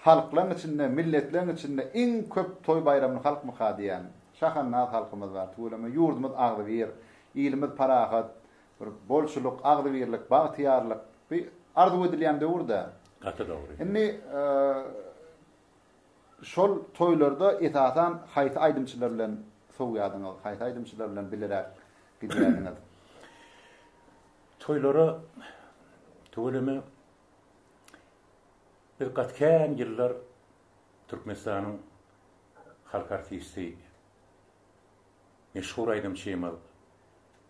halklaryň içinde, milletleriň içinde iň köp toy bayramyny halk mykadiýan. Şahanna halkymyz bar. Töweleme ýurdumyz agdyr, ýylymyz parahat, bir bolşuluk, agdybirlik, bagtyarlyk bir arzu edilýän döwürde. Gaty dogry. Indi şol toýlarda esasan haýty aýdymçylar bilen sowýadyňyz, haýty aýdymçylar bilen bilerek gidýärdiňiz. Toýlara töweleme bir gatken ýyllar Türkmenistanyň halk artisti meşhur aýdymçymyz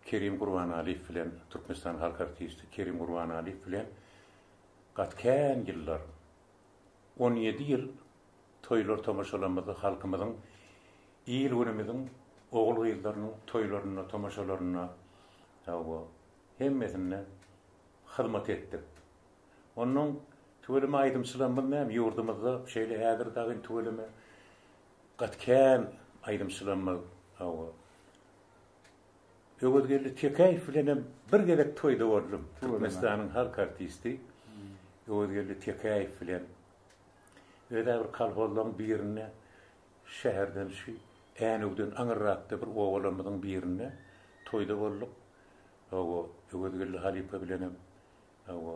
Kerim Gurbanaliýew bilen Türkmenistan halk artisti Kerim Gurbanaliýew bilen gatken ýyllar 17 ýyl toýlar tomaşalamyzy halkymyzyň ýyl günümiziň ogul ýyllarynyň toýlaryna tomaşalaryna hemmesine hyzmat etdik. Onun töweleme aýdymçylarymyz näme ýurdumyzda şeýle häzir dagyn töweleme gatken aýdymçylarymyz Öwürgelli Tekaýew bilen bir gerek toýda boldum. Türkmenistanyň halk artisti Öwürgelli Tekaýew bilen öýde bir kalhollaryň birine şäherden şu Änügden aňyratda bir owalamyzyň birine toýda bolduk. Öwürgelli Halipa bilen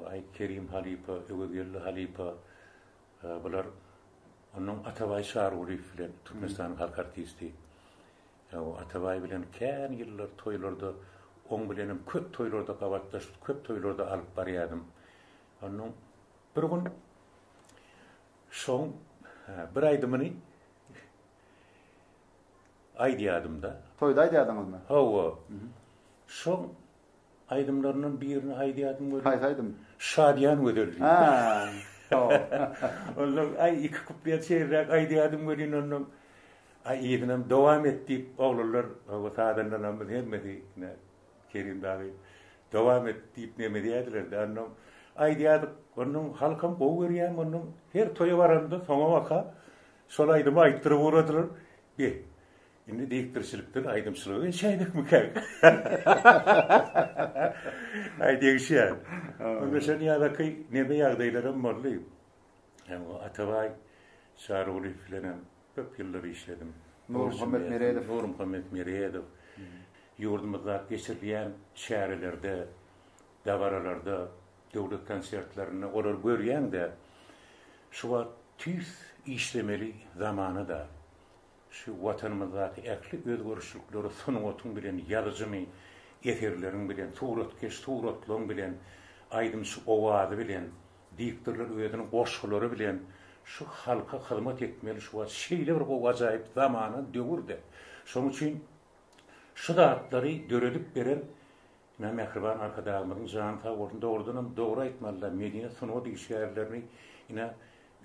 ay Kerim Halipa, Öwürgelli Halipa bular onun Atabay Şaruly bilen Türkmenistanyň halk artisti. Atabay bilen kän ýyllar toýlarda oň bilenim köp toýlarda gawatlaşyp, köp toýlarda alyp barýardym. Onun bir gün şoň bir aýdymyny aýdýardym-da. Toýda aýdýardyňyzmy? Hawa. Şoň aýdymlarynyň birini aýdýardym. Haýsaýdym. Şadyan ödüldi. Ha. Onun ay iki kuplet şeýrek aýdýardym görýän onun ay ýedinem dowam etdi oglanlar o sadandan hemmedi Kerim dağı devam et deyip neme diyediler de annem ay diyadık onun halkam boğuriyem onun her toyu varanda sonra baka sol aydıma ayttırıp uğradılar bir şimdi deyiktirçiliktir aydımçılığı şeydik mi kek ay deyişi onda sen yadaki neme yağdaylarım varlıyım yani o Atabay Sarıgülü filanım köp yılları işledim Nur Muhammed Mereyedov yurdumuzda geçirilen şehirlerde davaralarda devlet konsertlerini orar görýän de şu tüs işlemeli zamanı da şu vatanımızdaki ekli özgürlükleri sunutun bilen yazıcımı eserlerin bilen suratlaryň bilen aydymçy owazy bilen diktirler özüniň goşguları bilen şu halka hyzmat etmeli şu şeýle bir gajaýyp zamany döwürde. Şonuň üçin şu zatları döredip beren Mehriban arkadaşlarımızın jan taýwarynda ordanam dogry aýtmalylar. Medine sunuw şäherlerini ina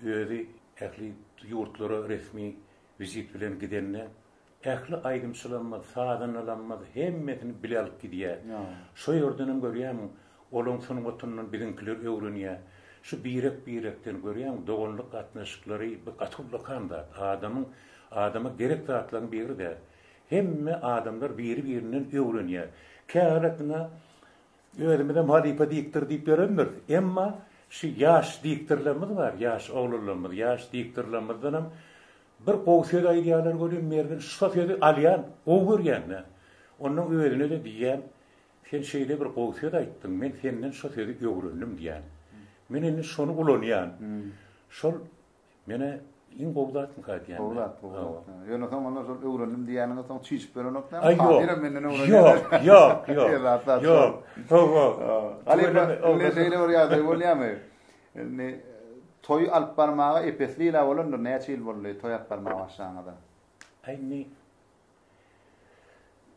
özi ähli ýurtlary resmi vizit bilen gidenne ähli aýdymçylanma, sadanlanma hemmetini bile alyp gidýär. Şo ýerden görýärm, olaň sunumynyň birinkiler öwrenýär. Şu birek-birekden görýärm, dogonluk gatnaşyklary bir gatulykanda adama gerek zatlaryň biri de hemme adamlar biri-biriniň öwrenýär. Kâretine öýlemeden hadipa diktir diýip berendir. Emma şu ýaş diktirlerimiz var, ýaş oglanlarymyz, ýaş diktirlerimizden bir gowsy aýdýarlar görýän mergen şoföri alýan, o görýän. Onuň öýüne de diýen, sen şeýle bir gowsy aýtdyň, men senden şoföri öwrendim diýen. Men indi şonu ulanýan. Şol mene in gowdatmy gaýdýan. Gowdat. Ýöne tamamlar şol öwrendim diýeniňe soň çyşyp berenokda. Hadyra menden öwrendim. Ýok. Ýok. Ali ne şeýle ýa-da bolýarmy? Ne toy alyp barmagy epesliýle bolandy, näçe ýyl boldy toy alyp barmagy başlanýanda? Aýny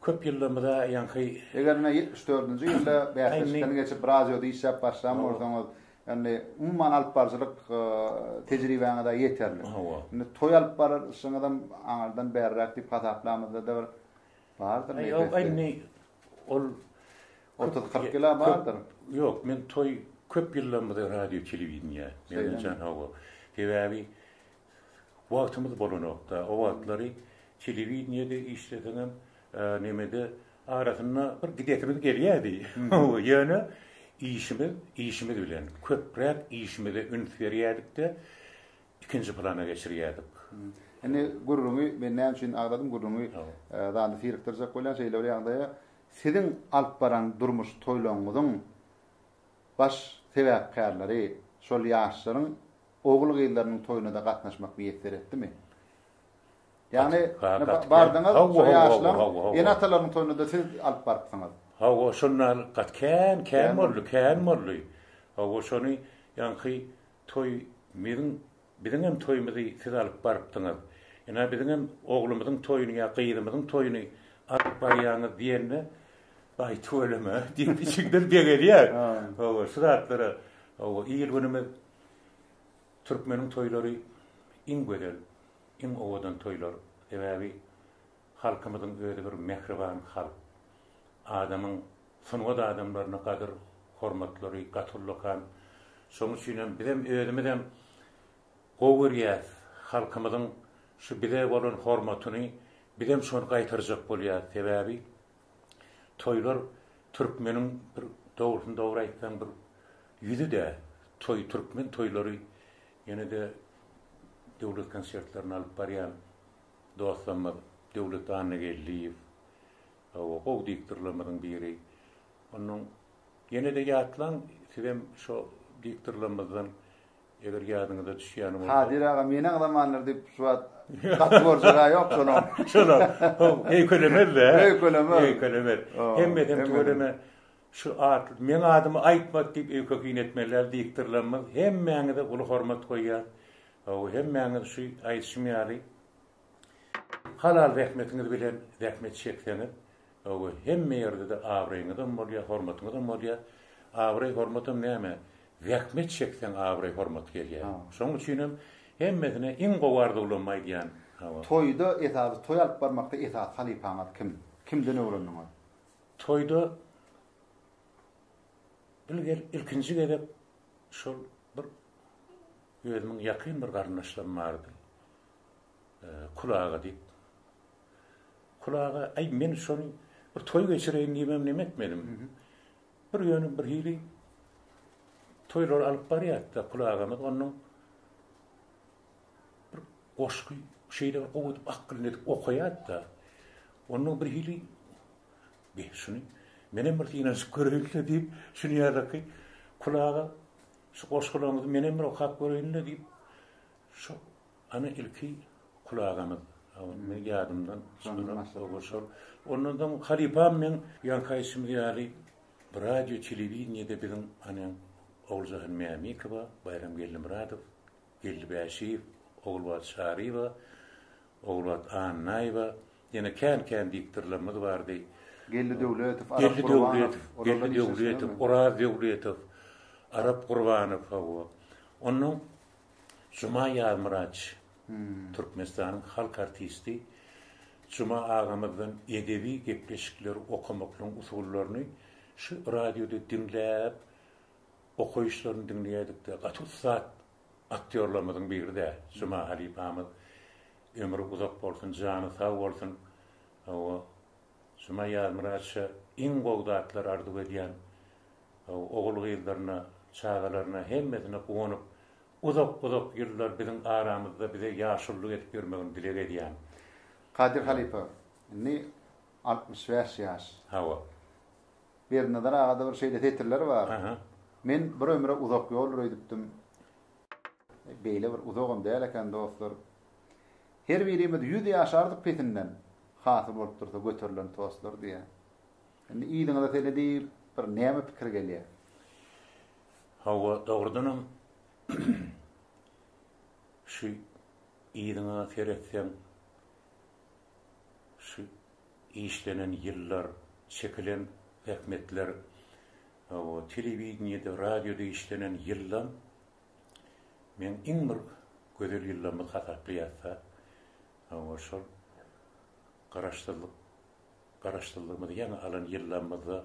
köp ýyllarymda ýanky eger 74-nji ýylda bäsden geçip radioda iş ýap başlamy bolsaňyz yani umman alyp barjylyk tejribeňe da ýeterli. Ne toy alyp barşyňyzdan aňardan bärirak diýip hataplamyzda da bardyr. Aýny ol 30-40 ýyla bardyr. Ýok, men toy köp ýyllarymda radio telewizionýa, men jan hawa. Tewabi wagtymyz bolanokda, o wagtlary telewizionýada işledenem nemede arasynda bir gidetimiz gelýärdi. Ýöne işimiz bilen köprek işimize ün berýärdik de ikinji plana geçirýärdik. Yani gurruňy men näme üçin agdadım gurruňy dany firiktirjek bolan şeýler ýagdaýa sizin alyp baran durmuş toýlaryňyzyň baş sebäpkärleri şol ýaşlaryň ogul gyýlarynyň toýuna da gatnaşmak niýet beretdimi? Yani bardyňyz şol ýaşlar enatalaryň toýuna da siz alyp barpsyňyz. Hawa şonlar kän morly. Hawa şonu ýanky toy bizim toýumyzy siz alyp barpdyňyz. Ýa bizim oglumyzyň toýuny ýa gyýdymyzyň toýuny alyp barýaňyz diýende bay toýlama diýip içinden begelýär. Hawa şu zatlary hawa ýyl günümiz türkmeniň toýlary iň gözel, iň owadan toýlar. Sebäbi halkymyzyň öýde bir mehriban halk. Adamın sunuwada adamlaryna gadyr hormatlary gatullykan şonuň üçin bizim özümizden gowurýar halkymyzyň şu bile bolan hormatyny bizim şonu gaýtyrjak bolýar. Sebäbi toýlar türkmeniň bir dowrunda aýtsan bir ýüzü de türkmen toýlary ýene de döwlet konsertlerini alyp barýan dostlarymyz döwlet anyny gelýär. O diktirlerimizin biri. Onun yine de ýatlan sizem şo diktirlerimizden eger ýadyňyza düşýän bolsa. Hadir aga meniň zamanlarda diýip şu gatgorjara ýok şonuň. Şonuň. Eýkölemer. Hemmeden töwereme şu at men adymy aýtmak diýip öýkökin etmeler diktirlerimiz hemmeňe de ulu hormat goýýar. O hemmeňe şu aýtşymýary. Halal rahmetiniz bilen rahmet çekseňiz o hemme ýerde de awraýyňyzdan bolýar, hormatyňyzdan bolýar. Awraý hormatym näme? Rahmet çeksen awraý hormat gelýär. Şonuň üçin hemmesine iň gowardy ulanmaýan. Toýda etat, toy alyp barmakda etat halipaňyz kim? Kimden öwrendiňiz? Toyda Bilgel ilkinji gedip şol bir özümiň ýakyn bir garnaşlam bardy. Kulağa diýip. Kulağa ay men şonu bir toý geçireýin diýmem neme etmedim. Bir ýönüm bir hili toýlar alyp barýar da kulağıma onuň bir goşky şeýle oýup aklyny okuýar da onuň bir hili şunu menem bir ýene görýärler diýip şunu ýarlaky kulağa şu goşkulanyňy menem bir okap görýärler diýip şu ana ilki kulağıma men ýadymdan şunu ondan halipam men ýankaýsym diýäri radio telewiziýede biziň anyň Oğulcan Mehmikova, Bayram Gellimradov, Gellibaşiyev, Oğulvat Şariva, Oğulvat Annayeva, ýene kän diktorlarymyz bardy. Gelli Döwletov, Oraz Döwletov, Arap Gurbanow, onuň Juma Ýalmyraç, Türkmenistanyň halk artisti, Juma agamyzyň edebi gepleşikleri okumaklaryň usullaryny şu radioda dinläp okuyuşlarını dinleyedik de 30 saat aktörlerimizin birde Juma Halipamız ömrü uzak bolsun, jany sag bolsun. O Juma Ýalmyraçy iň gowdatlar arzuw edýän oğul gyýlaryna, çağalaryna hemmesine gowunup uzak ýyllar biziň aramyzda bize ýaşullyk edip bermegini dilek edýän. Kadir Halipa, ni 65 ýaş. Hawa. Birneden agada bir şeýle tetirleri bar. Men bir ömre uzak ýol ýürüdipdim. Beýle bir uzagam däl eken dostlar. Her birimiz 100 ýaşardyk petinden hasy bolup dursa göterilen dostlar diýe. Endi ýylyňyza teledi bir näme pikir gelýär? Hawa dogrudanam şu ýylyňa teretsem şu işlenen ýyllar, çekilen rahmetler, o telewiziýede, radioda işlenen ýyllar men iň bir gözel ýyllarmy hataplayatsa, o şol garaşdyrlygymyzy ýa-da alan ýyllarymyzda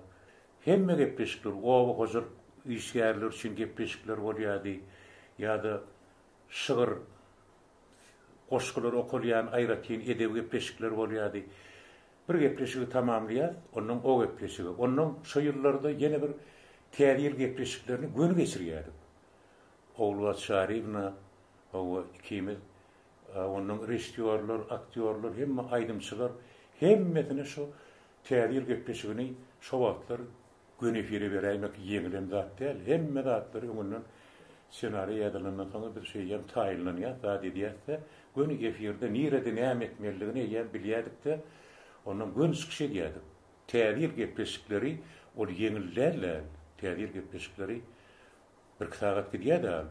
hemme gepleşikler, owa hozur işgärler üçin gepleşikler bolýardy, ýa-da şygyr goşgular okulýan, aýratýan edebi gepleşikler bolýardy. Bir gepleşigi tamamlaýar, onuň o gepleşigi. Onuň şu ýyllarda ýene bir täzir gepleşiklerini göni geçirýärdi. Oğulvat Şarivna, o ikimiz, onuň rejissýorlar, aktyorlar, hemme aýdymçylar, hemmesine şu täzir gepleşigini şu wagtlar göni efire berýärmek ýeňilen zat däl. Hemme zatlar öňünden senariýa ýazylandan soňra bir şey ýam taýinlanýar, zat edýärse, göni efirde nirede näme etmeligini ýa bilýärdik de, onun gün çıkışı diýdi. Täzir gepleşikleri ol ýeňillerle, täzir gepleşikleri bir sagat gidýärdi.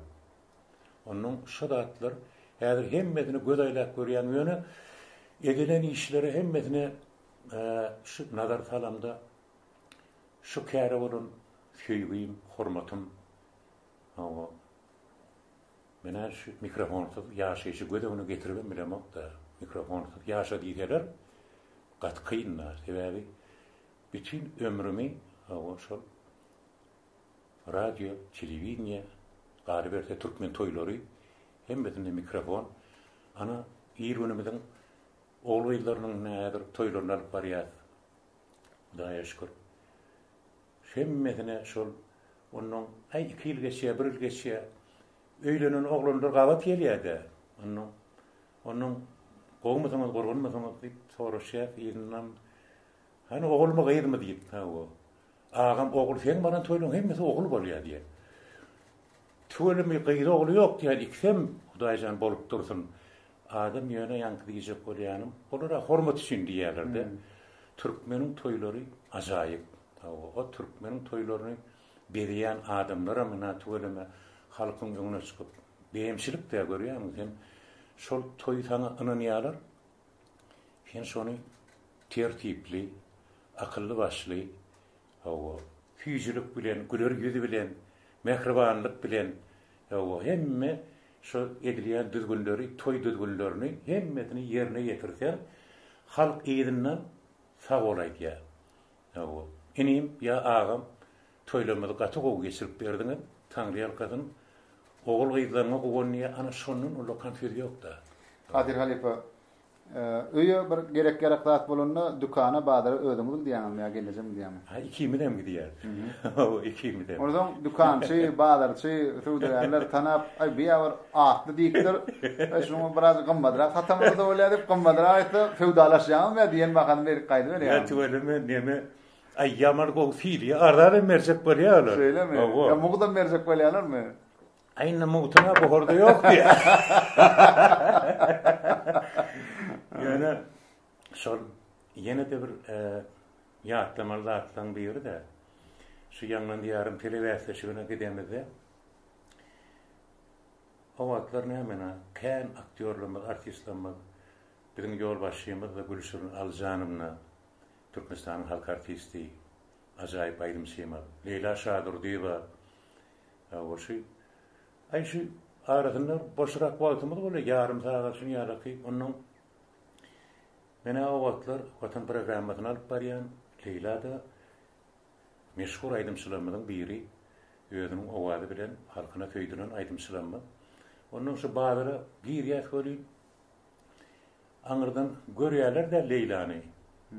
Onun şadatlar häzir hemmesini göz aýlap görýän ýöne edilen işleri hemmesini şu nazar salamda şu käre bolun söýgüýüm, hormatym. Hawa mena şu mikrofonsuz ýaşaýyşy gödegini getiribem bilemok da mikrofonsuz ýaşa diýerler. Gatkynlar, sebäbi bütün ömrümi şol radio, telewiziýa, gariberte türkmen toýlary, hemmesinde mikrofon, ana ýerimiziň oğul ýyllarynyň nädir toýlaryny alyp barýar. Hudaýa şükür. Hemmesine şol onuň ay 2 ýyl geçýär, 1 ýyl geçýär. Öýlenen oglanlar gabat gelýärdi. Onuň Goğumuzamaz, gorgunmazamaz deyip soraşýar, ýylynan hani oğulma gaýdymy diýip, agam oğul sen baran toýlaryň hemmesi oğul bolýar diýer. Toýlamy gaýdy oğul ýok diýer, iksem Hudaýjan bolup dursun. Adam ýöne ýanky diýjek bolýanym, olara hormat üçin diýerler-de. Türkmeniň toýlary ajaýyp. O türkmeniň toýlaryny berýän adamlara mena toýlama halkyň öňüne çykyp beýimçilik de görýärmiň. Şol toy sana ynanýarlar. Sen şonu tertipli, akylly başly, füýjilik bilen, güler ýüzi bilen, mehribanlyk bilen, hemme şu edilýän düzgünleri, toy düzgünlerini hemmesini ýerine ýetirsen, halk ýygynyň sag bolaýdy. Inim ýa agam toylamada gaty gowy geçirip berdiňiz. Taňryýal kadyn oğul gyýdlaryna gowanýa ana şonun uly konfet ýokda. Kadir Halifa öýe bir gerek zat bolanda dükana badary ödüňiz diýäňem ýa geleceğim diýäňem. Ha 2 milem gidýär. O 2 milem. Ondan dükançy, badarçy, sowdagarlar tanap, ay bir atly diýikler. Şunu biraz gymmadyra hatamda bolýar, gymmadyra aýtdy, fewdalaşýan we diýen bakan beri gaýdy ber. Ya tuweleme neme ay yamar go fiili arada merjek bolýarlar. Şeýlemi? Ya mugdan merjek bolýarlarmy? Ayna mugtana bu horda ýok diýär. Yani şol ýene de bir ýatlamalardan biri de şu ýanlan diýarym telewizýona gidemizde o wagtlar näme kän aktýorlary, artistler biziň ýol başçymyz we Gülşürün Aljanymna Türkmenistanyň halk artisti ajaýyp aýdymşyma Leyla Şadur diýip o şu arasynda boşrak wagtymyz bolýar ýarym saat şunu ýaraky onuň mene o wagtlar watan programmasyny alyp barýan Leyla da meşhur aýdymçylarymyň biri özüniň owady bilen halkyna töýdüren aýdymçylarmy onuň şu badary bir ýat bolýar aňyrdan görýärler de Leylany.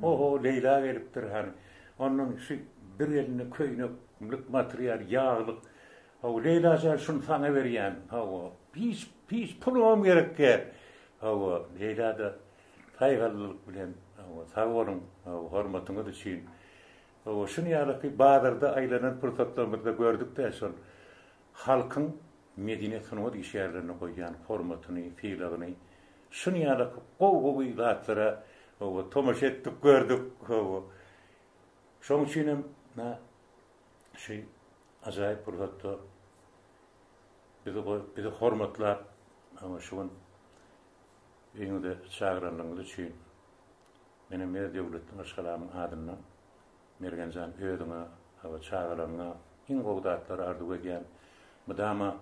Oho Leyla gelipdir hani. Onuň şu bir elini köýneklik material ýağlyk. O Leyla şunu sana berýän. O pis pulum gerekki. O Leyla da taýgarlyk bilen sag bolun hormatyňyz üçin. O şunu ýaly badarda aýlanan pursatlarymyzda gördük de şol halkyň medeniýetini o işlerine koýan formatyny, fiýlagyny şunu ýaly gowy zatlara o tomaş etdik gördük. Şoň üçin şey ajaýyp pursatda bizi hormatlar ama şoň ýene-de çagranyňyz üçin menem döwletden başgalarymyň adyna Mergenjan öýüňe hawa çagranyňa iň gowdatlar arzuw edýän mudama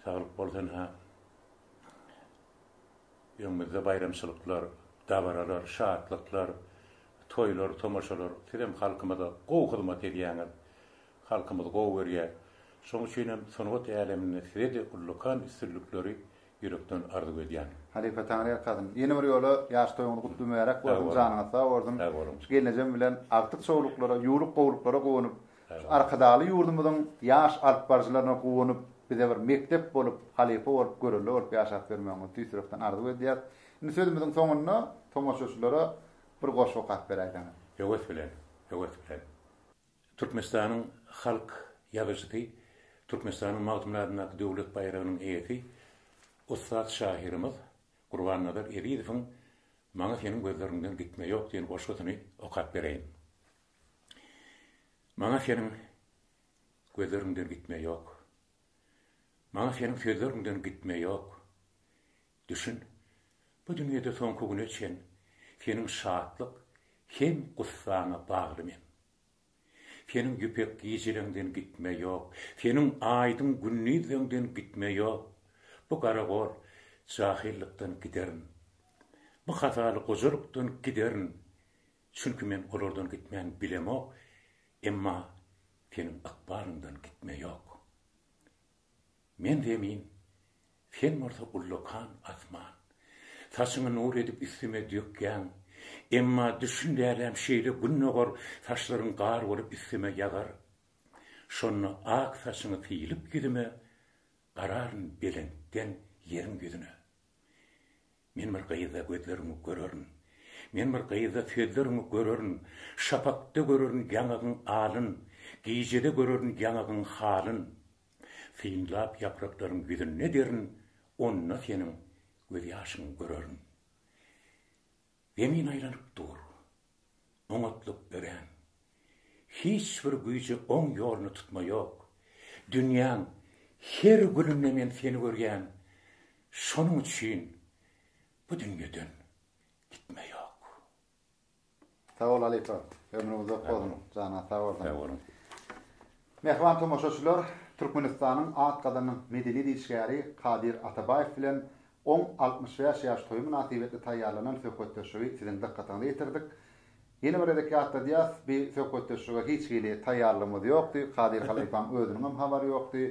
saglyk bolsun ha ýöňümizde bayramçylyklar, dabaralar, şahatlyklar, toýlar, tomaşalar, kirem halkymyza gowy hyzmat edýäňler, halkymyz gowy berýär. Şoň üçin hem sanat ýaleminde sirede ullukan üstünlikleri ýürekden arzuw edýän. Halifa Taňryýal kadyn ýene bir ýoly ýaş toýuny gutlaýarak bolýan janyňyza ordan gelnejem bilen artyk soğuluklara, ýuruk gowluklara gowunyp, arkadaly ýurdumyzyň ýaş alyp barjylaryna gowunyp, bize bir mektep bolup, halifa bolup görüldü, bolup ýaşap bermäňi tüýsürekden arzuw edýär. Indi sözümizin soňuna tomaşaçylara bir goşu gat berýän. Ýöwet bilen. Türkmenistanyň halk ýazyjy, Türkmenistanyň magdumlaryna döwlet bayrağynyň eýeti Ustad şahirimiz Gurbannadyr Eriýewiň maňa seniň gözleriňden gitme ýok diýen goşgusyny okap bereýin. Maňa seniň gözleriňden gitme ýok. Maňa seniň sözleriňden gitme ýok. Düşün, bu dünýede soňky gün öçen seniň şatlyk hem gussaňa baglymen. Seniň ýüpek giýjileriňden gitme ýok. Seniň aýdyň günnüzleriňden gitme ýok. Bu garagor jahillikden giderin. Bu hataly gojurukdan giderin. Çünki men olardan gitmän bilemok, emma senin akbarından gitme ýok. Men demin, sen morta ullukan asman, saçyny nur edip üstüme dökýän, emma düşündärem şeýle günnogor saçlaryň gar bolup üstüme ýagar. Şonu ak saçyny tiýilip gidime, qararın belentden yerin gözüne. Men bir gaýda gözlerimi görörün. Men bir gaýda sözlerimi görörün. Şapakda görörün ýaňagyň alyn, giýjede görörün ýaňagyň halyn. Fiýnlap ýapraklaryň gözüne derin, onna seniň göz ýaşyň görörün. Emin aýlanyp dur. Oňatlyk beren. Hiç bir güýje oň ýoluny tutma ýok. Dünýäň her günümde men seni görgen, şonuň üçin bu dünýeden gitme ýok. Sağ ol Halifa. Ömrüňizde bolsun. Jana sağ olun. Mehman tomaşaçylar, Türkmenistanyň at gadanyň medeni diýişgäri Kadir Atabaýew bilen 10-65 ýaş toýu münasibetli taýýarlanan söhbetdeşigi siziň dikkatiňize ýetirdik. Yeni bir edekatda diýas, bir söhbetdeşige hiç gili taýýarlymyz ýokdy. Kadir Halypam özüniň hem habary ýokdy.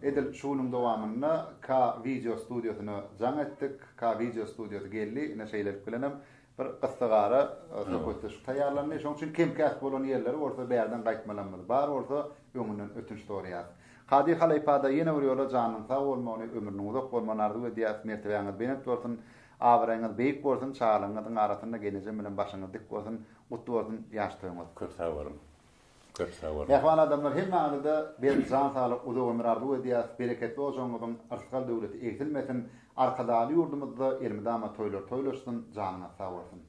Edil şunun dowamyny Ka video studiosyna jaň etdik. Ka video studiosy geldi. Ine şeýler bilenem. Bir gysgara söhbetdeş taýýarlandy. Şoň üçin kemkäs bolan ýerleri orta bärden gaýtmalanmaly. Bar orta öňünden ötünç dorýar. Kadir Halypada ýene bir ýola janyň sag bolmagy, ömrüniň uzak bolmagy arzuwy diýip mertebeňiz beňet bolsun. Awraňyz beýik bolsun, çağlaňyzyň arasynda gelije bilen başyňyz dik bolsun, gutly bolsun, ýaşdygyňyz. Köp sag bolun. Köp sag bolun. Ýa-ni adamlar hemmäňizde bir jan saglyk uzak ömür arzuwy diýip bereketli bolsaňyzyň arskal döwleti egilmesin, arkadaly ýurdumyzda elmidama toýlar toýlaşsyn, janyňyz sag bolsun.